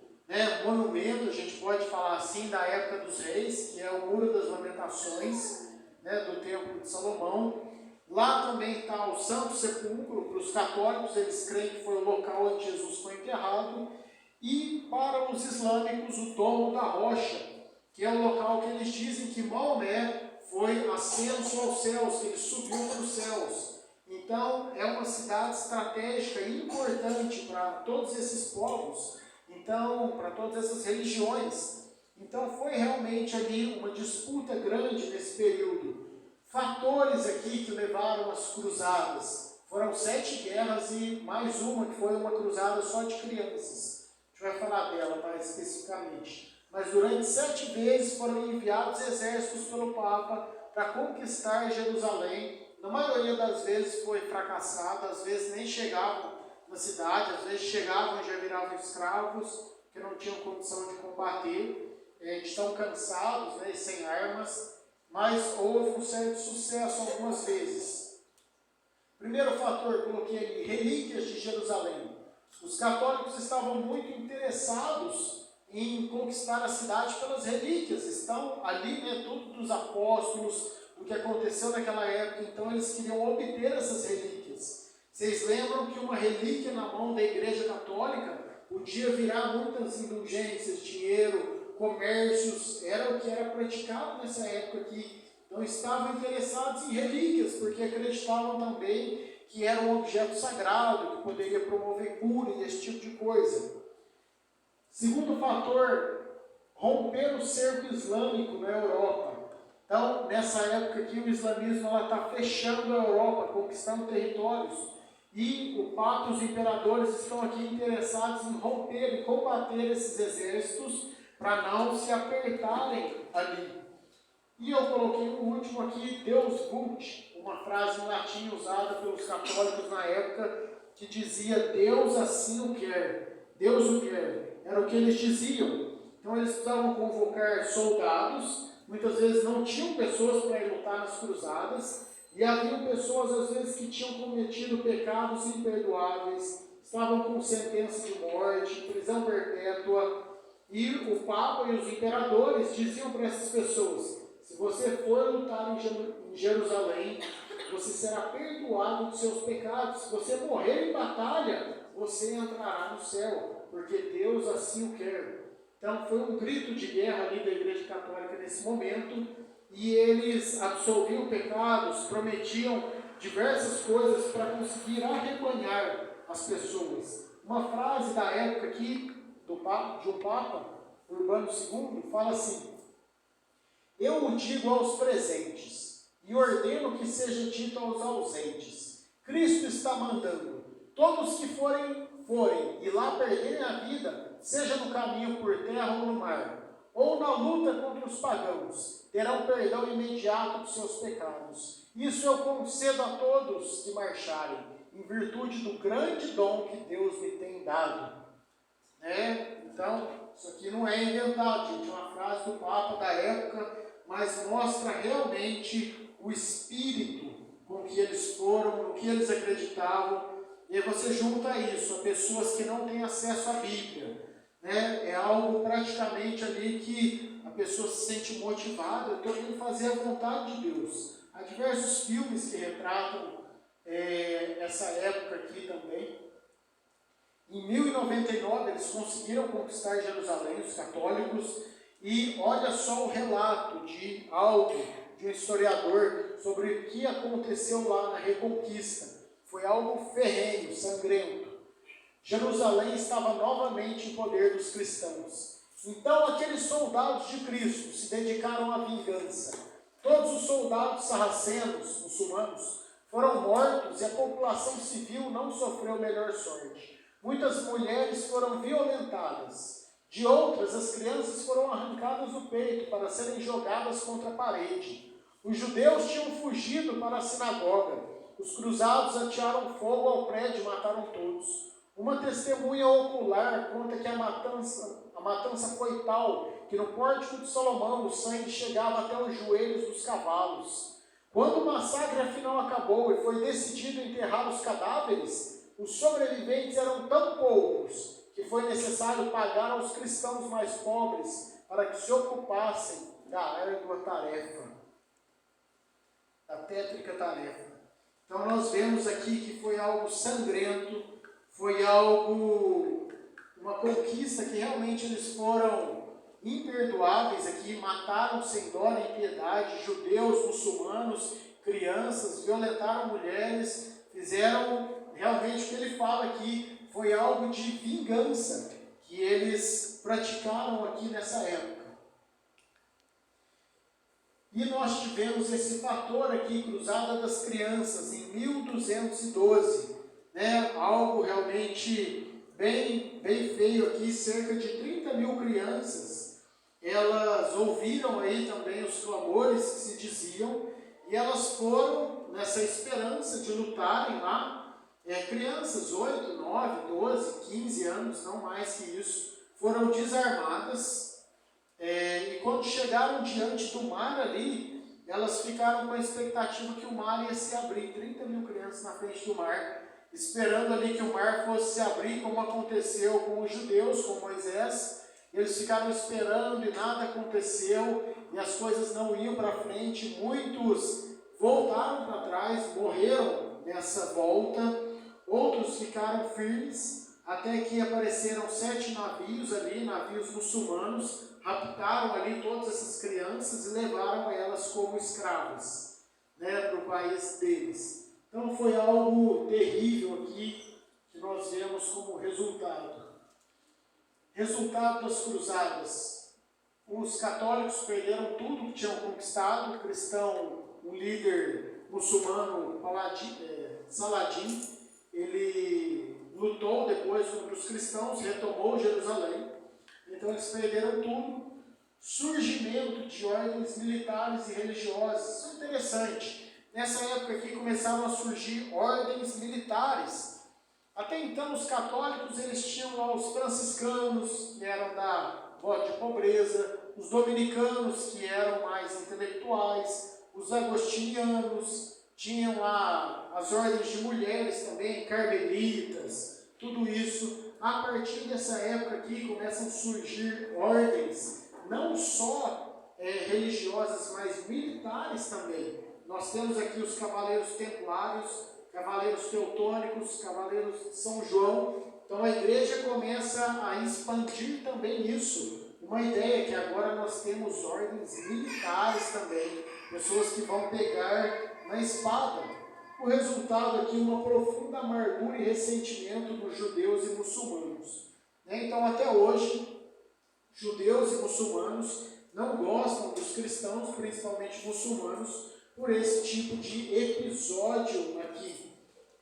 monumento, a gente pode falar assim, da época dos reis, que é o Muro das Lamentações, do Templo de Salomão. Lá também está o Santo Sepulcro. Para os católicos, eles creem que foi o local onde Jesus foi enterrado. E para os islâmicos, o Domo da Rocha, que é o local que eles dizem que Maomé foi ascenso aos céus, que ele subiu para os céus. Então, é uma cidade estratégica e importante para todos esses povos, então, para todas essas religiões. Então, foi realmente ali uma disputa grande nesse período. Fatores aqui que levaram as cruzadas. Foram 7 guerras e mais uma que foi uma cruzada só de crianças. A gente vai falar dela mais especificamente. Mas durante 7 vezes foram enviados exércitos pelo Papa para conquistar Jerusalém. Na maioria das vezes foi fracassado, às vezes nem chegavam na cidade, às vezes chegavam e já viravam escravos, que não tinham condição de combater, estão cansados e sem armas, mas houve um certo sucesso algumas vezes. Primeiro fator, coloquei ali, relíquias de Jerusalém. Os católicos estavam muito interessados em conquistar a cidade pelas relíquias. Estão ali, tudo dos apóstolos, o que aconteceu naquela época, então eles queriam obter essas relíquias. Vocês lembram que uma relíquia na mão da Igreja Católica podia virar muitas indulgências, dinheiro, comércios, era o que era praticado nessa época aqui. Não estavam interessados em relíquias, porque acreditavam também que era um objeto sagrado, que poderia promover cura e esse tipo de coisa. Segundo fator, romper o cerco islâmico na Europa. Então, nessa época aqui, o islamismo está fechando a Europa, conquistando territórios. E o Papa e os imperadores estão aqui interessados em romper e combater esses exércitos para não se apertarem ali. E eu coloquei no último aqui, Deus vult, uma frase em latim usada pelos católicos na época, que dizia, Deus assim o quer, Deus o quer. Era o que eles diziam. Então eles precisavam convocar soldados, muitas vezes não tinham pessoas para ir lutar nas cruzadas, e haviam pessoas às vezes que tinham cometido pecados imperdoáveis, estavam com sentença de morte, prisão perpétua, e o Papa e os imperadores diziam para essas pessoas, se você for lutar em Jerusalém, você será perdoado dos seus pecados. Se você morrer em batalha, você entrará no céu, porque Deus assim o quer. Então foi um grito de guerra ali da Igreja Católica nesse momento, e eles absolviam pecados, prometiam diversas coisas para conseguir arrebanhar as pessoas. Uma frase da época aqui, de um Papa, Urbano II, fala assim, eu o digo aos presentes, e ordeno que seja dito aos ausentes. Cristo está mandando, todos que forem, e lá perderem a vida, seja no caminho por terra ou no mar, ou na luta contra os pagãos, terão perdão imediato dos seus pecados. Isso eu concedo a todos que marcharem, em virtude do grande dom que Deus me tem dado. Então, isso aqui não é inventado, gente, é uma frase do Papa da época, mas mostra realmente o espírito com que eles foram, no que eles acreditavam. E aí você junta isso a pessoas que não têm acesso à Bíblia. É algo praticamente ali que a pessoa se sente motivada, eu estou indo fazer a vontade de Deus. Há diversos filmes que retratam essa época aqui também. Em 1099 eles conseguiram conquistar Jerusalém, os católicos, e olha só o relato de um historiador, sobre o que aconteceu lá na Reconquista. Foi algo ferrenho, sangrento. Jerusalém estava novamente em poder dos cristãos. Então aqueles soldados de Cristo se dedicaram à vingança. Todos os soldados sarracenos, muçulmanos, foram mortos e a população civil não sofreu melhor sorte. Muitas mulheres foram violentadas. De outras, as crianças foram arrancadas do peito para serem jogadas contra a parede. Os judeus tinham fugido para a sinagoga. Os cruzados atearam fogo ao prédio e mataram todos. Uma testemunha ocular conta que a matança foi tal que no pórtico de Salomão o sangue chegava até os joelhos dos cavalos. Quando o massacre afinal acabou e foi decidido enterrar os cadáveres, os sobreviventes eram tão poucos que foi necessário pagar aos cristãos mais pobres para que se ocupassem da árdua tarefa, da tétrica tarefa. Então nós vemos aqui que foi algo sangrento, foi algo, uma conquista que realmente eles foram imperdoáveis aqui, mataram sem dó nem piedade, judeus, muçulmanos, crianças, violentaram mulheres, fizeram realmente o que ele fala aqui, foi algo de vingança que eles praticaram aqui nessa época. E nós tivemos esse fator aqui, Cruzada das Crianças, em 1212, algo realmente bem feio aqui, cerca de 30 mil crianças, elas ouviram aí também os clamores que se diziam, e elas foram nessa esperança de lutarem lá. Crianças, 8, 9, 12, 15 anos, não mais que isso, foram desarmadas, e quando chegaram diante do mar ali, elas ficaram com a expectativa que o mar ia se abrir, 30 mil crianças na frente do mar, esperando ali que o mar fosse se abrir, como aconteceu com os judeus, com Moisés. Eles ficaram esperando e nada aconteceu, e as coisas não iam para frente, muitos voltaram para trás, morreram nessa volta, outros ficaram firmes, até que apareceram 7 navios ali, navios muçulmanos, raptaram ali todas essas crianças e levaram elas como escravas, né, para o país deles. Então foi algo terrível aqui que nós vemos como resultado. Resultado das cruzadas. Os católicos perderam tudo que tinham conquistado. O cristão, o líder muçulmano Saladin, ele lutou depois contra os cristãos, retomou Jerusalém. Então eles perderam tudo. Surgimento de ordens militares e religiosas. Isso é interessante. Nessa época aqui começaram a surgir ordens militares. Até então os católicos eles tinham lá os franciscanos, que eram da voto de pobreza, os dominicanos, que eram mais intelectuais, os agostinianos, tinham lá as ordens de mulheres também, carmelitas, tudo isso. A partir dessa época aqui começam a surgir ordens, não só religiosas, mas militares também. Nós temos aqui os cavaleiros templários, cavaleiros teutônicos, cavaleiros de São João. Então a igreja começa a expandir também isso. Uma ideia que agora nós temos ordens militares também, pessoas que vão pegar na espada. O resultado aqui, uma profunda amargura e ressentimento dos judeus e muçulmanos. Então até hoje, judeus e muçulmanos não gostam dos cristãos, principalmente muçulmanos, por esse tipo de episódio aqui.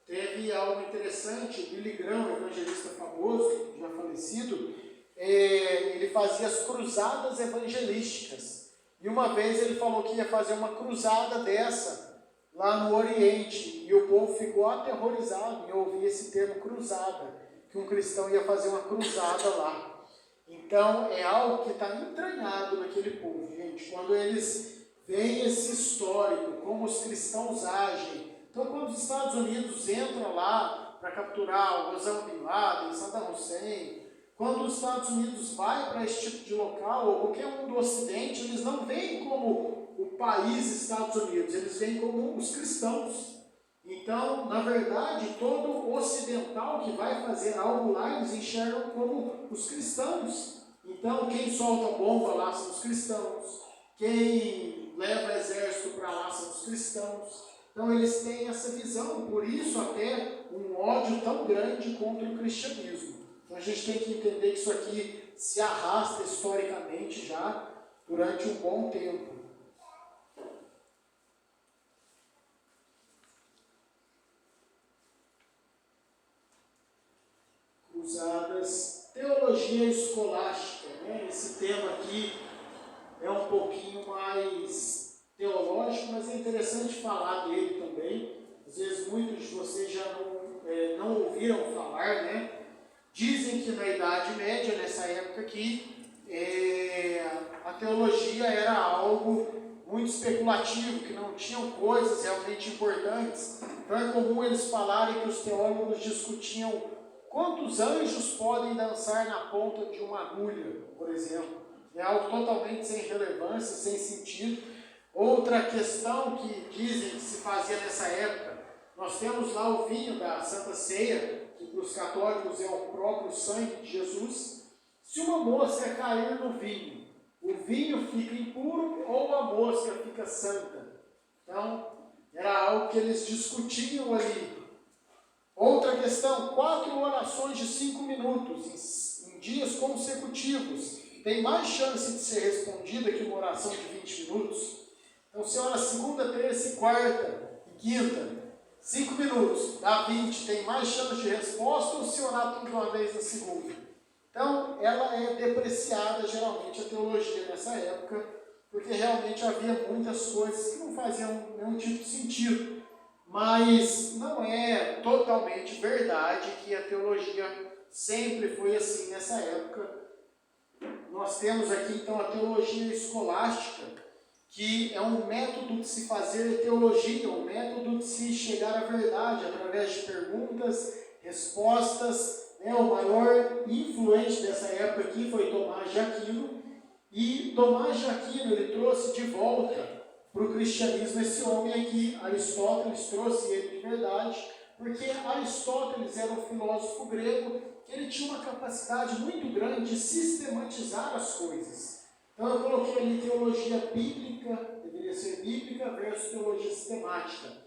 Teve algo interessante, o Billy Graham, evangelista famoso, já falecido, ele fazia as cruzadas evangelísticas. E uma vez ele falou que ia fazer uma cruzada dessa lá no Oriente, e o povo ficou aterrorizado em ouvir esse termo cruzada, que um cristão ia fazer uma cruzada lá. Então é algo que está entranhado naquele povo, gente. Quando eles veem esse histórico, como os cristãos agem. Então quando os Estados Unidos entram lá para capturar o Osama Bin Laden, Saddam Hussein, quando os Estados Unidos vai para esse tipo de local, ou qualquer um do Ocidente, eles não veem como o país Estados Unidos, eles veem como os cristãos. Então, na verdade, todo ocidental que vai fazer algo lá, eles enxergam como os cristãos. Então, quem solta bomba lá são os cristãos, quem leva exército para lá são os cristãos. Então, eles têm essa visão, por isso até um ódio tão grande contra o cristianismo. Então, a gente tem que entender que isso aqui se arrasta historicamente já durante um bom tempo. Cruzadas, teologia escolástica, né? Esse tema aqui é um pouquinho mais teológico, mas é interessante falar dele também. Às vezes muitos de vocês já não ouviram falar, né? Dizem que na Idade Média, nessa época aqui, a teologia era algo muito especulativo, que não tinham coisas realmente importantes. Então é comum eles falarem que os teólogos discutiam quantos anjos podem dançar na ponta de uma agulha, por exemplo. É algo totalmente sem relevância, sem sentido. Outra questão que dizem que se fazia nessa época, nós temos lá o vinho da Santa Ceia, que para os católicos é o próprio sangue de Jesus. Se uma mosca cair no vinho, o vinho fica impuro ou a mosca fica santa. Então, era algo que eles discutiam ali. Outra questão, 4 orações de 5 minutos em dias consecutivos tem mais chance de ser respondida que uma oração de 20 minutos. Então, se ora segunda, terça e quarta e quinta, 5 minutos, dá 20, tem mais chance de resposta, ou se orar tudo de uma vez na segunda. Então, ela é depreciada, geralmente, a teologia nessa época, porque realmente havia muitas coisas que não faziam nenhum tipo de sentido. Mas não é totalmente verdade que a teologia sempre foi assim nessa época. Nós temos aqui, então, a teologia escolástica, que é um método de se fazer teologia, um método de se chegar à verdade através de perguntas, respostas. O maior influente dessa época aqui foi Tomás de Aquino, e Tomás de Aquino ele trouxe de volta para o cristianismo esse homem aqui. Aristóteles trouxe ele de verdade, porque Aristóteles era um filósofo grego que ele tinha uma capacidade muito grande de sistematizar as coisas. Então eu coloquei ali teologia bíblica, deveria ser bíblica versus teologia sistemática.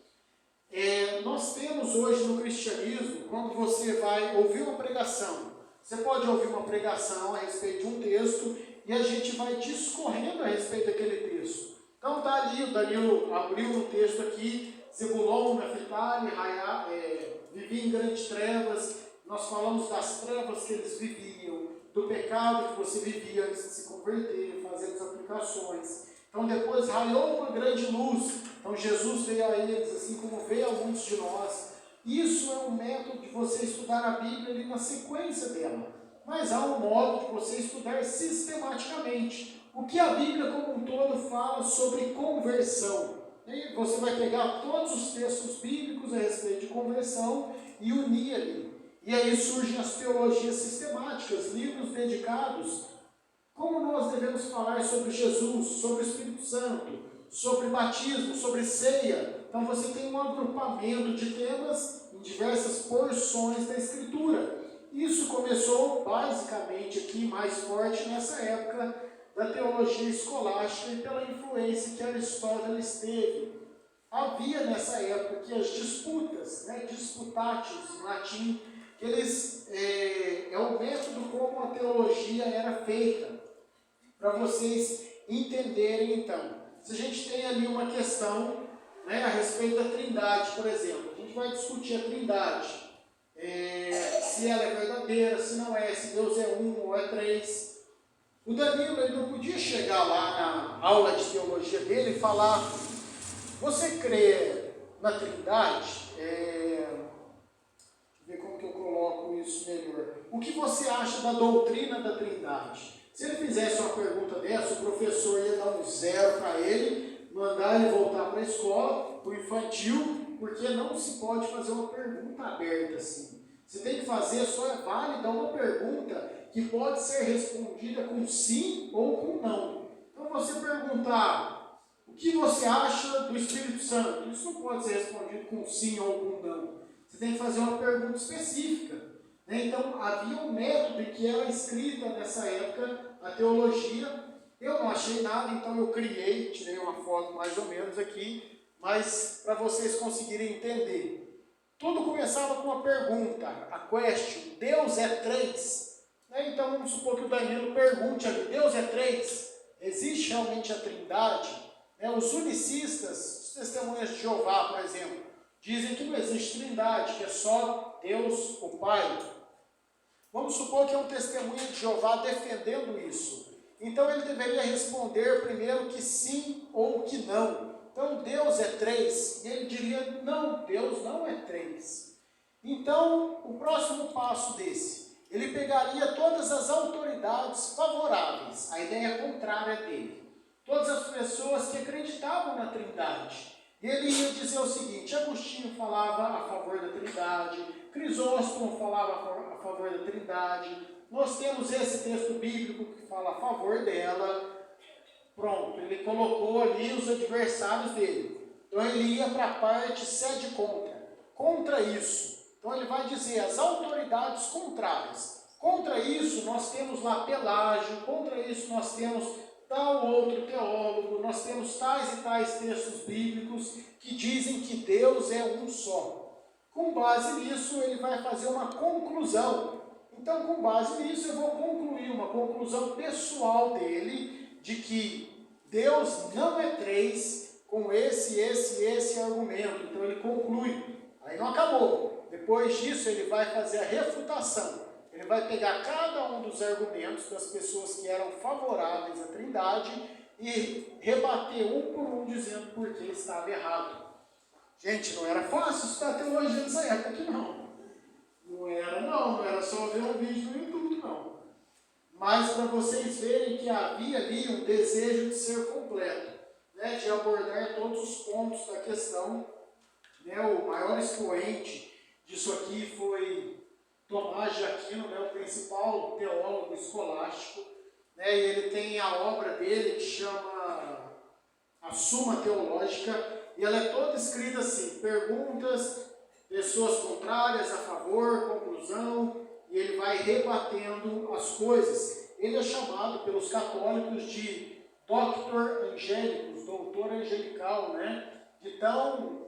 Nós temos hoje no cristianismo, quando você vai ouvir uma pregação, você pode ouvir uma pregação a respeito de um texto e a gente vai discorrendo a respeito daquele texto. Então está ali, o Danilo abriu um texto aqui, Zebulon, Naftali, vivia em grandes trevas. Nós falamos das trevas que eles viviam, do pecado que você vivia antes de se converter, fazendo as aplicações. Então depois raiou uma grande luz. Então Jesus veio a eles, assim como veio a muitos de nós. Isso é um método de você estudar a Bíblia ali na sequência dela. Mas há um modo de você estudar sistematicamente. O que a Bíblia como um todo fala sobre conversão. E você vai pegar todos os textos bíblicos a respeito de conversão e unir ali. E aí surgem as teologias sistemáticas, livros dedicados. Como nós devemos falar sobre Jesus, sobre o Espírito Santo, sobre batismo, sobre ceia. Então você tem um agrupamento de temas em diversas porções da Escritura. Isso começou basicamente aqui mais forte nessa época da teologia escolástica e pela influência que Aristóteles teve. Havia nessa época que as disputas, disputatio em latim, que é o método como a teologia era feita. Para vocês entenderem então. Se a gente tem ali uma questão a respeito da Trindade, por exemplo, a gente vai discutir a Trindade. Se ela é verdadeira, se não é, se Deus é um ou é três. O Danilo ele não podia chegar lá na aula de teologia dele e falar: você crê na Trindade? Deixa eu ver como que eu coloco isso melhor. O que você acha da doutrina da Trindade? Se ele fizesse uma pergunta dessa, o professor ia dar um 0 para ele, mandar ele voltar para a escola, para o infantil, porque não se pode fazer uma pergunta aberta assim. Você tem que fazer, só é válida uma pergunta que pode ser respondida com sim ou com não. Então você perguntar: o que você acha do Espírito Santo? Isso não pode ser respondido com sim ou com não. Você tem que fazer uma pergunta específica. Então havia um método que era escrita nessa época, a teologia. Eu não achei nada, então eu criei, tirei uma foto mais ou menos aqui, mas para vocês conseguirem entender. Tudo começava com uma pergunta, a question: Deus é três? Então vamos supor que o Danilo pergunte ali: Deus é três? Existe realmente a Trindade? Os unicistas, os testemunhas de Jeová, por exemplo, dizem que não existe Trindade, que é só Deus, o Pai. Vamos supor que é um testemunha de Jeová defendendo isso. Então ele deveria responder primeiro que sim ou que não. Então Deus é três? E ele diria: não, Deus não é três. Então o próximo passo desse, ele pegaria todas as autoridades favoráveis, a ideia contrária dele, todas as pessoas que acreditavam na Trindade. E ele ia dizer o seguinte: Agostinho falava a favor da Trindade, Crisóstomo falava a favor da Trindade, nós temos esse texto bíblico que fala a favor dela. Pronto, ele colocou ali os adversários dele. Então ele ia para a parte sede contra isso. Então ele vai dizer as autoridades contrárias. Contra isso nós temos lá Pelágio, contra isso nós temos tal outro teólogo, nós temos tais e tais textos bíblicos que dizem que Deus é um só. Com base nisso ele vai fazer uma conclusão. Então com base nisso eu vou concluir uma conclusão pessoal dele de que Deus não é três com esse argumento. Então ele conclui. Aí não acabou. Depois disso ele vai fazer a refutação. Ele vai pegar cada um dos argumentos das pessoas que eram favoráveis à Trindade e rebater um por um, dizendo por que estava errado. Gente, não era fácil estudar teologia nessa época aqui, não. Não era só ver um vídeo no YouTube, não. Mas para vocês verem que havia ali um desejo de ser completo, de abordar todos os pontos da questão. O maior expoente disso aqui foi Tomás de Aquino, o principal teólogo escolástico, e ele tem a obra dele que chama A Suma Teológica, e ela é toda escrita assim: perguntas, pessoas contrárias, a favor, conclusão, e ele vai rebatendo as coisas. Ele é chamado pelos católicos de Doctor Angélicos, doutor angelical, né? De tão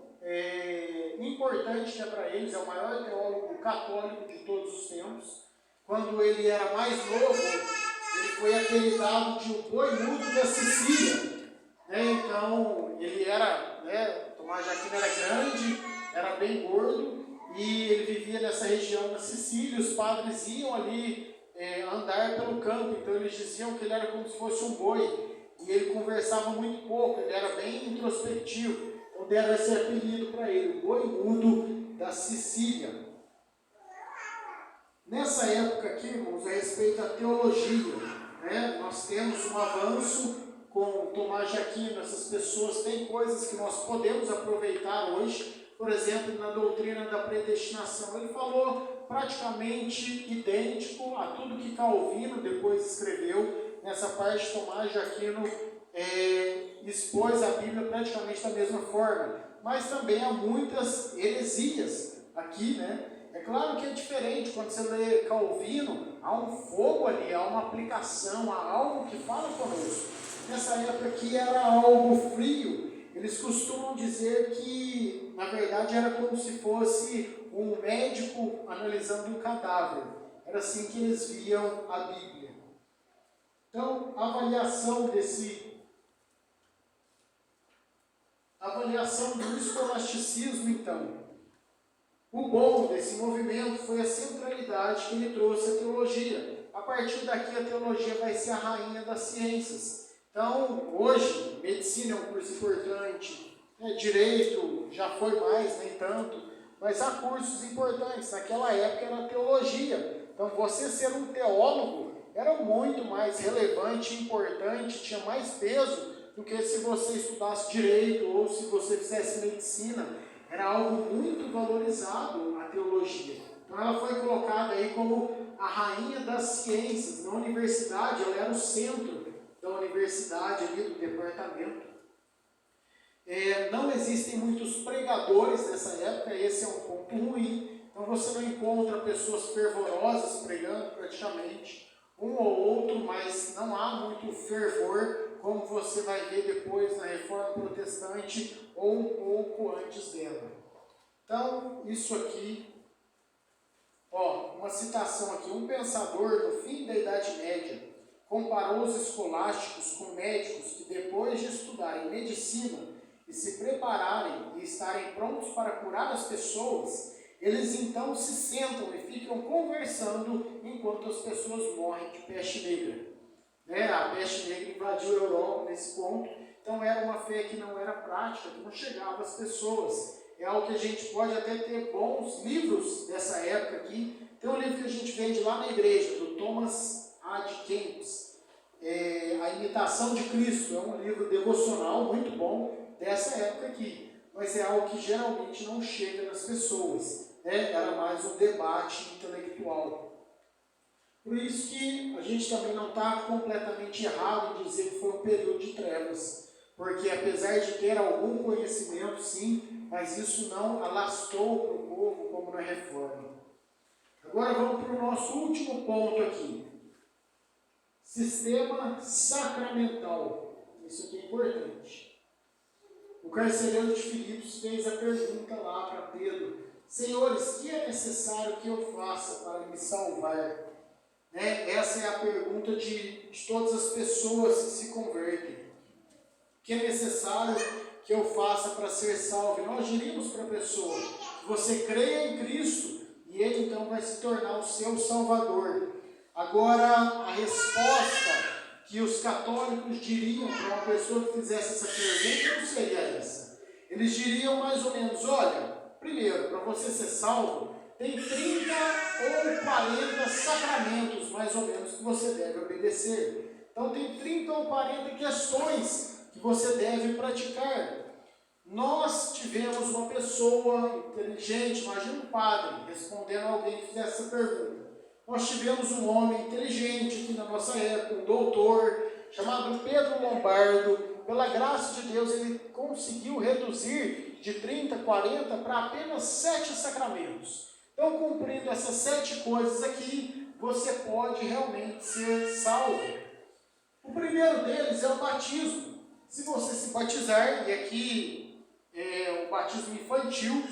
importante que é para eles, é o maior teólogo católico de todos os tempos. Quando ele era mais novo, ele foi apelidado de o boi mudo da Sicília. Então, ele era, Tomás de Aquino era grande, era bem gordo, e ele vivia nessa região da Sicília. Os padres iam ali andar pelo campo, então eles diziam que ele era como se fosse um boi, e ele conversava muito pouco, ele era bem introspectivo. Então deram esse apelido para ele, o boi mudo da Sicília. Nessa época aqui, irmãos, a respeito da teologia, nós temos um avanço com Tomás de Aquino. Essas pessoas têm coisas que nós podemos aproveitar hoje. Por exemplo, na doutrina da predestinação, ele falou praticamente idêntico a tudo que Calvino depois escreveu. Nessa parte, Tomás de Aquino expôs a Bíblia praticamente da mesma forma, mas também há muitas heresias aqui, É claro que é diferente, quando você lê Calvino, há um fogo ali, há uma aplicação, há algo que fala conosco. Nessa época aqui era algo frio. Eles costumam dizer que, na verdade, era como se fosse um médico analisando um cadáver. Era assim que eles viam a Bíblia. Então, a avaliação do escolasticismo, então. O bom desse movimento foi a centralidade que ele trouxe à teologia. A partir daqui, a teologia vai ser a rainha das ciências. Então, hoje, medicina é um curso importante, direito já foi mais, nem tanto, mas há cursos importantes. Naquela época era teologia. Então, você ser um teólogo era muito mais relevante, importante, tinha mais peso do que se você estudasse direito ou se você fizesse medicina. Era algo muito valorizado, a teologia. Então ela foi colocada aí como a rainha das ciências. Na universidade, ela era o centro da universidade, ali do departamento. Não existem muitos pregadores nessa época, esse é um ponto ruim. Então você não encontra pessoas fervorosas pregando praticamente, um ou outro, mas não há muito fervor, como você vai ver depois na Reforma Protestante ou um pouco antes dela. Então, isso aqui, uma citação aqui. Um pensador no fim da Idade Média comparou os escolásticos com médicos que, depois de estudarem medicina e se prepararem e estarem prontos para curar as pessoas, eles então se sentam e ficam conversando enquanto as pessoas morrem de peste negra. A peste negra invadiu a Europa nesse ponto, então era uma fé que não era prática, que não chegava às pessoas. É algo que a gente pode até ter bons livros dessa época aqui. Tem um livro que a gente vende lá na igreja, do Thomas A. de Kempis, A Imitação de Cristo. É um livro devocional muito bom dessa época aqui, mas é algo que geralmente não chega nas pessoas. Era mais um debate intelectual. Por isso que a gente também não está completamente errado em dizer que foi um período de trevas, porque apesar de ter algum conhecimento, sim, mas isso não alastou para o povo como na Reforma. Agora vamos para o nosso último ponto aqui. Sistema sacramental. Isso aqui é importante. O carcereiro de Filipos fez a pergunta lá para Pedro: Senhores, que é necessário que eu faça para me salvar? Essa é a pergunta de todas as pessoas que se convertem. O que é necessário que eu faça para ser salvo? E nós diríamos para a pessoa: você creia em Cristo e Ele então vai se tornar o seu Salvador. Agora, a resposta que os católicos diriam para uma pessoa que fizesse essa pergunta não seria essa. Eles diriam mais ou menos: olha, primeiro, para você ser salvo, tem 30 ou 40 sacramentos, mais ou menos, que você deve obedecer. Então, tem 30 ou 40 questões que você deve praticar. Nós tivemos uma pessoa inteligente, imagina um padre respondendo a alguém que fizesse essa pergunta. Nós tivemos um homem inteligente aqui na nossa época, um doutor, chamado Pedro Lombardo. Pela graça de Deus, ele conseguiu reduzir de 30, 40 para apenas 7 sacramentos. Então, cumprindo essas 7 coisas aqui, você pode realmente ser salvo. O primeiro deles é o batismo. Se você se batizar, e aqui é o batismo infantil,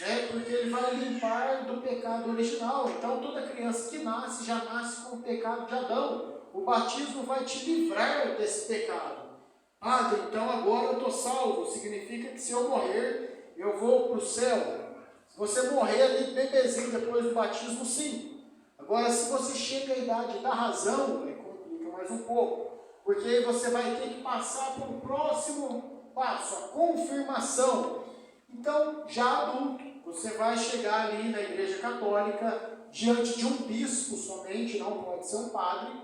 né, porque ele vai limpar do pecado original. Então, toda criança que nasce, já nasce com o pecado de Adão. O batismo vai te livrar desse pecado. Padre, então agora eu estou salvo. Significa que se eu morrer, eu vou para o céu. Se você morrer ali bebezinho depois do batismo, sim. Agora, se você chega à idade da razão, aí complica mais um pouco. Porque aí você vai ter que passar para o próximo passo, a confirmação. Então, já adulto, você vai chegar ali na Igreja Católica, diante de um bispo somente, não pode ser um padre,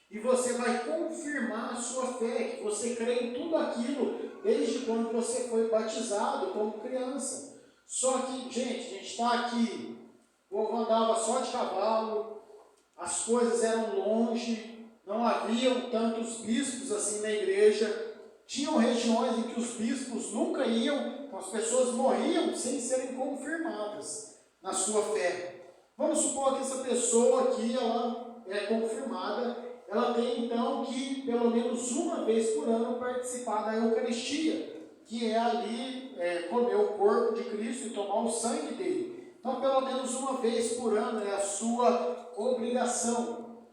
e você vai confirmar a sua fé, que você crê em tudo aquilo, desde quando você foi batizado como criança. Só que, gente, a gente está aqui, o povo andava só de cavalo, as coisas eram longe, não haviam tantos bispos assim na igreja, tinham regiões em que os bispos nunca iam, então as pessoas morriam sem serem confirmadas na sua fé. Vamos supor que essa pessoa aqui, ela é confirmada, ela tem então que pelo menos uma vez por ano participar da Eucaristia, que é ali comer o corpo de Cristo e tomar o sangue dele. Então pelo menos uma vez por ano é a sua obrigação.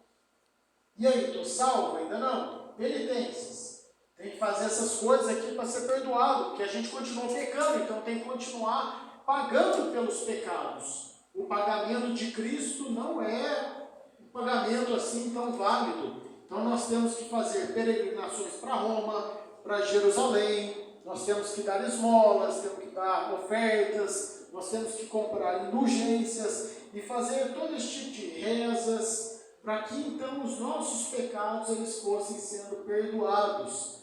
E aí, estou salvo? Ainda não? Penitências. Tem que fazer essas coisas aqui para ser perdoado, porque a gente continua pecando, então tem que continuar pagando pelos pecados. O pagamento de Cristo não é um pagamento assim tão válido. Então nós temos que fazer peregrinações para Roma, para Jerusalém, nós temos que dar esmolas, temos que dar ofertas, nós temos que comprar indulgências e fazer todo esse tipo de rezas, para que então os nossos pecados eles fossem sendo perdoados.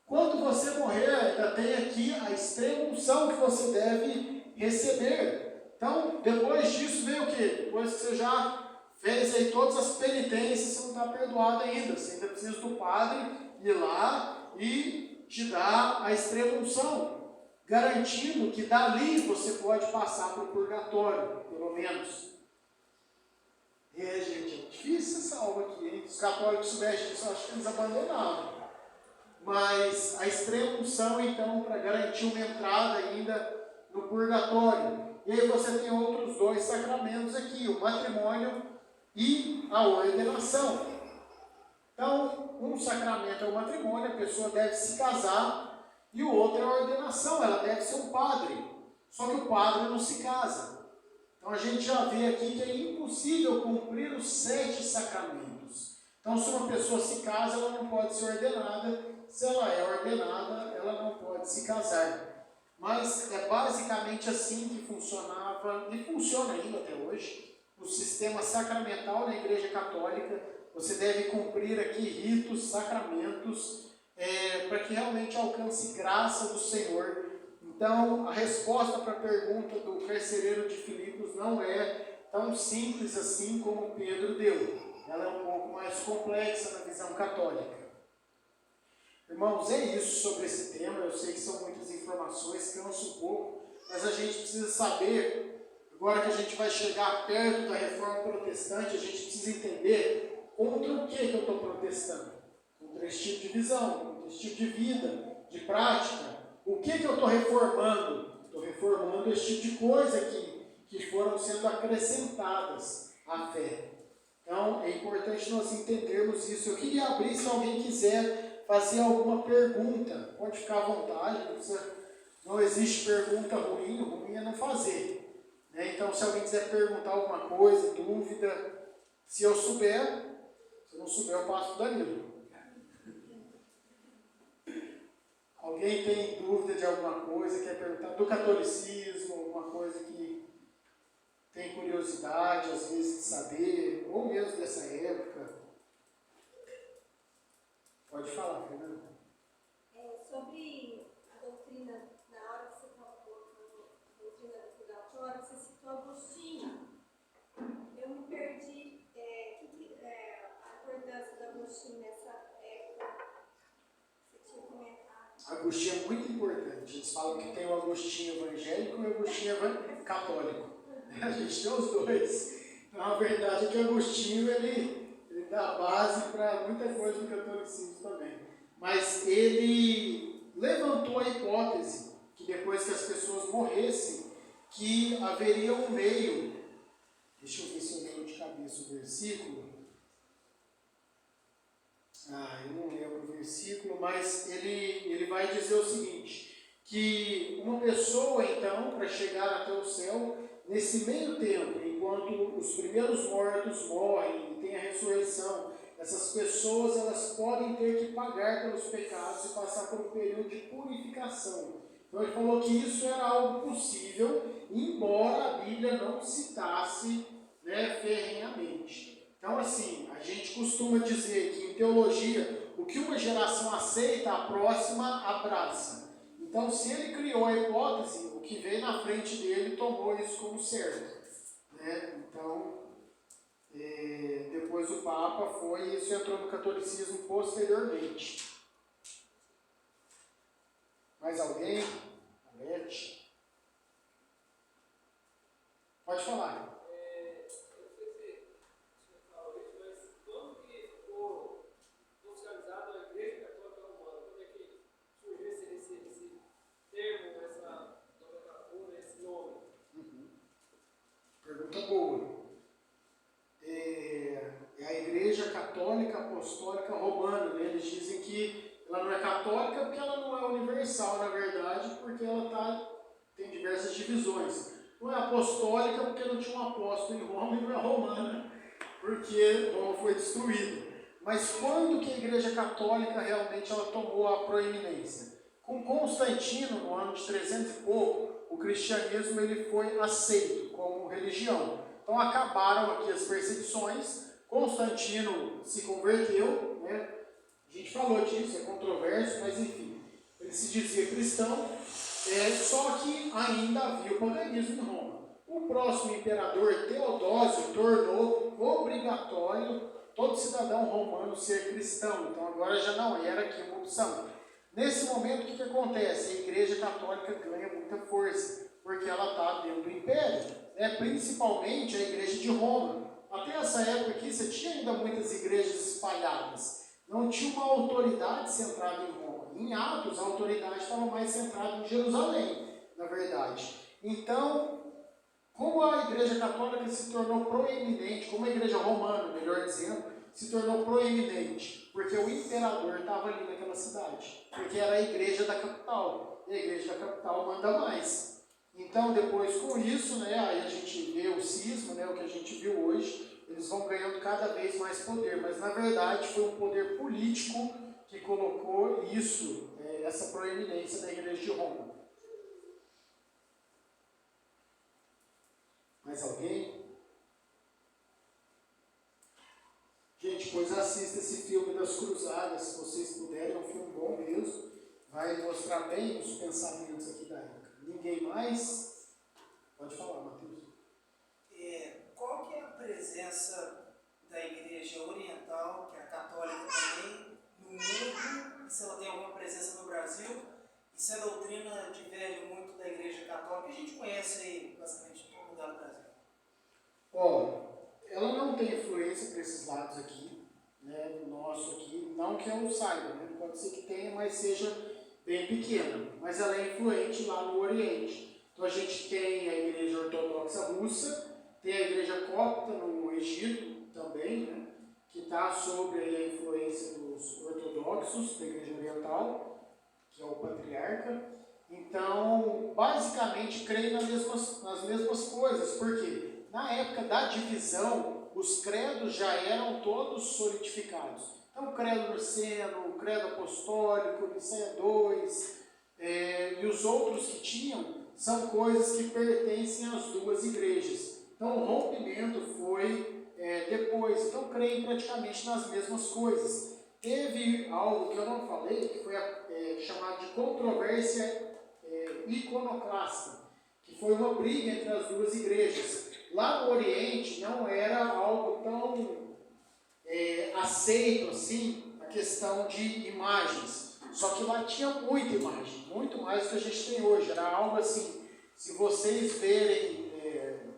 Quando você morrer, ainda tem aqui a extrema unção que você deve receber. Então, depois disso vem o quê? Depois que você já fez aí todas as penitências, você não está perdoado ainda. Você ainda precisa do padre ir lá e te dar a extrema unção, garantindo que dali você pode passar para o purgatório, pelo menos. Gente, é difícil essa aula aqui, hein? Os católicos soubessem disso, acho que eles abandonaram. Mas a extrema unção, então, para garantir uma entrada ainda no purgatório. E aí você tem outros 2 sacramentos aqui, o matrimônio e a ordenação. Então, um sacramento é o matrimônio, a pessoa deve se casar, e o outro é a ordenação, ela deve ser um padre. Só que o padre não se casa. Então a gente já vê aqui que é impossível cumprir os 7 sacramentos. Então se uma pessoa se casa, ela não pode ser ordenada. Se ela é ordenada, ela não pode se casar. Mas é basicamente assim que funcionava, e funciona ainda até hoje, o sistema sacramental na Igreja Católica. Você deve cumprir aqui ritos, sacramentos, para que realmente alcance graça do Senhor. Então, a resposta para a pergunta do carcereiro de Filipos não é tão simples assim como Pedro deu. Ela é um pouco mais complexa na visão católica. Irmãos, é isso sobre esse tema. Eu sei que são muitas informações, cansa um pouco, mas a gente precisa saber, agora que a gente vai chegar perto da reforma protestante, a gente precisa entender contra o que eu estou protestando. Contra esse tipo de visão, contra esse tipo de vida, de prática. O que eu estou reformando? Estou reformando esse tipo de coisa que foram sendo acrescentadas à fé. Então, é importante nós entendermos isso. Eu queria abrir, se alguém quiser fazer alguma pergunta, pode ficar à vontade. Não existe pergunta ruim, o ruim é não fazer. Então, se alguém quiser perguntar alguma coisa, dúvida, se eu souber, se eu não souber, eu passo para o Danilo. Alguém tem dúvida de alguma coisa, quer perguntar do catolicismo, alguma coisa que tem curiosidade, às vezes, de saber, ou mesmo dessa época? Pode falar, Fernanda. Sobre a doutrina, na hora que você estava colocando a doutrina do purgatório, você citou Agostinho. Eu me perdi a importância do Agostinho nessa época. Você tinha comentado. Agostinho é muito importante. Eles falam que tem o Agostinho evangélico e o Agostinho católico. A gente tem os dois. Então, a verdade é que o Agostinho, ele dá base para muita coisa do catolicismo também. Mas ele levantou a hipótese que depois que as pessoas morressem, que haveria um meio. Deixa eu ver se eu lembro de cabeça o versículo. Eu não lembro o versículo, mas ele vai dizer o seguinte, que uma pessoa, então, para chegar até o céu, nesse meio tempo, enquanto os primeiros mortos morrem e tem a ressurreição, essas pessoas elas podem ter que pagar pelos pecados e passar por um período de purificação. Então ele falou que isso era algo possível, embora a Bíblia não citasse, ferrenhamente. Então, assim, a gente costuma dizer que em teologia, o que uma geração aceita, a próxima abraça. Então, se ele criou a hipótese, o que veio na frente dele tomou isso como certo. Então, depois o Papa foi, e isso entrou no catolicismo posteriormente. Mais alguém? Alete? Pode falar. Pergunta boa. É a Igreja Católica Apostólica Romana, né? Eles dizem que ela não é católica porque ela não é universal, na verdade, porque ela tem diversas divisões. Não é apostólica porque não tinha um apóstolo em Roma, e não é romana porque Roma foi destruída. Mas quando que a Igreja Católica realmente ela tomou a proeminência? Com Constantino, no ano de 300 e pouco, o cristianismo ele foi aceito como religião. Então acabaram aqui as perseguições, Constantino se converteu, a gente falou disso, é controverso, mas enfim, ele se dizia cristão, só que ainda havia o paganismo em Roma. O próximo imperador, Teodósio, tornou obrigatório todo cidadão romano ser cristão, então agora já não era aqui uma opção. Nesse momento, o que acontece? A Igreja Católica ganha muita força, porque ela está dentro do Império, principalmente a Igreja de Roma. Até essa época aqui, você tinha ainda muitas igrejas espalhadas, não tinha uma autoridade centrada em Roma. Em Atos, a autoridade estava mais centrada em Jerusalém, na verdade. Então, como a Igreja Católica se tornou proeminente, como a Igreja Romana, melhor dizendo, se tornou proeminente, porque o imperador estava ali naquela cidade, porque era a igreja da capital, e a igreja da capital manda mais. Então, depois com isso, aí a gente vê o cisma, o que a gente viu hoje, eles vão ganhando cada vez mais poder, mas na verdade foi um poder político que colocou isso, essa proeminência da Igreja de Roma. Mais alguém? Gente, pois assista esse filme das Cruzadas, se vocês puderem, é um filme bom mesmo, vai mostrar bem os pensamentos aqui da época. Ninguém mais? Pode falar, Matheus. Qual que é a presença da Igreja Oriental, que é a católica também, no mundo, e se ela tem alguma presença no Brasil, e se a doutrina diverge muito da Igreja Católica, que a gente conhece aí basicamente em todo lugar do Brasil? Ela não tem influência para esses lados aqui, no nosso aqui, não que eu saiba, pode ser que tenha, mas seja bem pequena, mas ela é influente lá no Oriente. Então a gente tem a Igreja Ortodoxa Russa, tem a Igreja Copta no Egito também, que está sob a influência dos ortodoxos da Igreja Oriental, que é o Patriarca. Então, basicamente, creio nas mesmas coisas, porque na época da divisão, os credos já eram todos solidificados. Então, o credo niceno, o credo apostólico, Nicéia II, e os outros que tinham, são coisas que pertencem às duas igrejas. Então, o rompimento foi depois. Então, creio praticamente nas mesmas coisas. Teve algo que eu não falei, que foi chamado de controvérsia iconoclasta, que foi uma briga entre as duas igrejas. Lá no Oriente não era algo tão aceito assim, a questão de imagens. Só que lá tinha muita imagem, muito mais do que a gente tem hoje. Era algo assim, se vocês verem,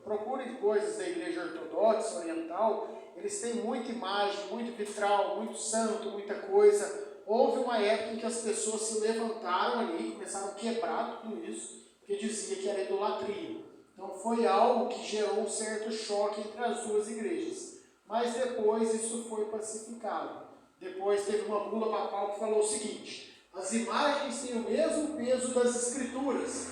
procurem coisas da igreja ortodoxa, oriental, eles têm muita imagem, muito vitral, muito santo, muita coisa. Houve uma época em que as pessoas se levantaram ali, começaram a quebrar tudo isso, porque dizia que era idolatria. Então foi algo que gerou um certo choque entre as duas igrejas. Mas depois isso foi pacificado. Depois teve uma bula papal que falou o seguinte: as imagens têm o mesmo peso das escrituras.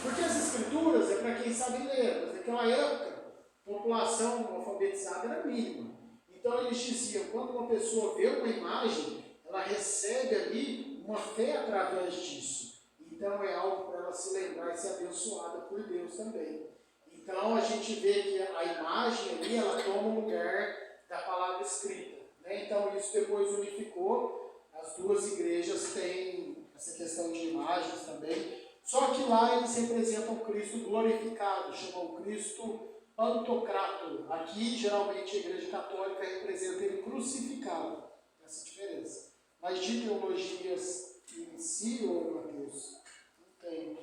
Porque as escrituras é para quem sabe ler, mas naquela época a população alfabetizada era mínima. Então eles diziam, quando uma pessoa vê uma imagem, ela recebe ali uma fé através disso. Então é algo para ela se lembrar e ser abençoada por Deus também. Então a gente vê que a imagem ali, ela toma o lugar da palavra escrita. Né? Então isso depois unificou, as duas igrejas têm essa questão de imagens também. Só que lá eles representam Cristo glorificado, chamam Cristo pantocrator. Aqui, geralmente, a igreja católica representa ele crucificado. Essa diferença. Mas de teologias em si, ou Mateus, não tem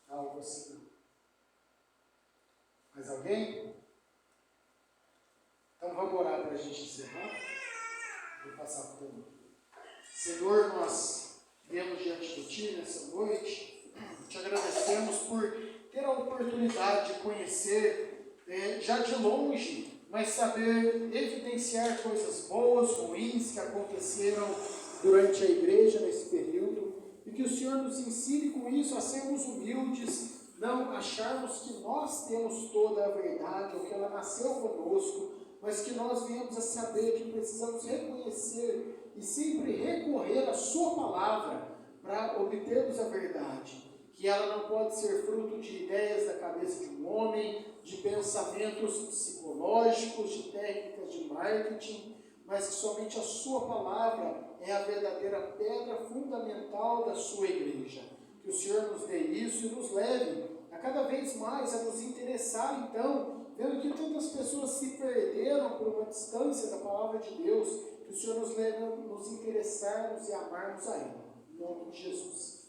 algo assim. Mais alguém? Então vamos orar para a gente encerrar. Vou passar para o Senhor, nós viemos diante de Ti nessa noite. Te agradecemos por ter a oportunidade de conhecer, já de longe, mas saber evidenciar coisas boas, ruins que aconteceram durante a igreja nesse período, e que o Senhor nos ensine com isso a sermos humildes, não acharmos que nós temos toda a verdade, ou que ela nasceu conosco, mas que nós venhamos a saber que precisamos reconhecer e sempre recorrer à Sua palavra para obtermos a verdade. Que ela não pode ser fruto de ideias da cabeça de um homem, de pensamentos psicológicos, de técnicas de marketing, mas que somente a Sua palavra é a verdadeira pedra fundamental da Sua igreja. Que o Senhor nos dê isso e nos leve a cada vez mais a nos interessar, então, vendo que tantas pessoas se perderam por uma distância da palavra de Deus, que o Senhor nos leve a nos interessarmos e amarmos a Ele. Em nome de Jesus.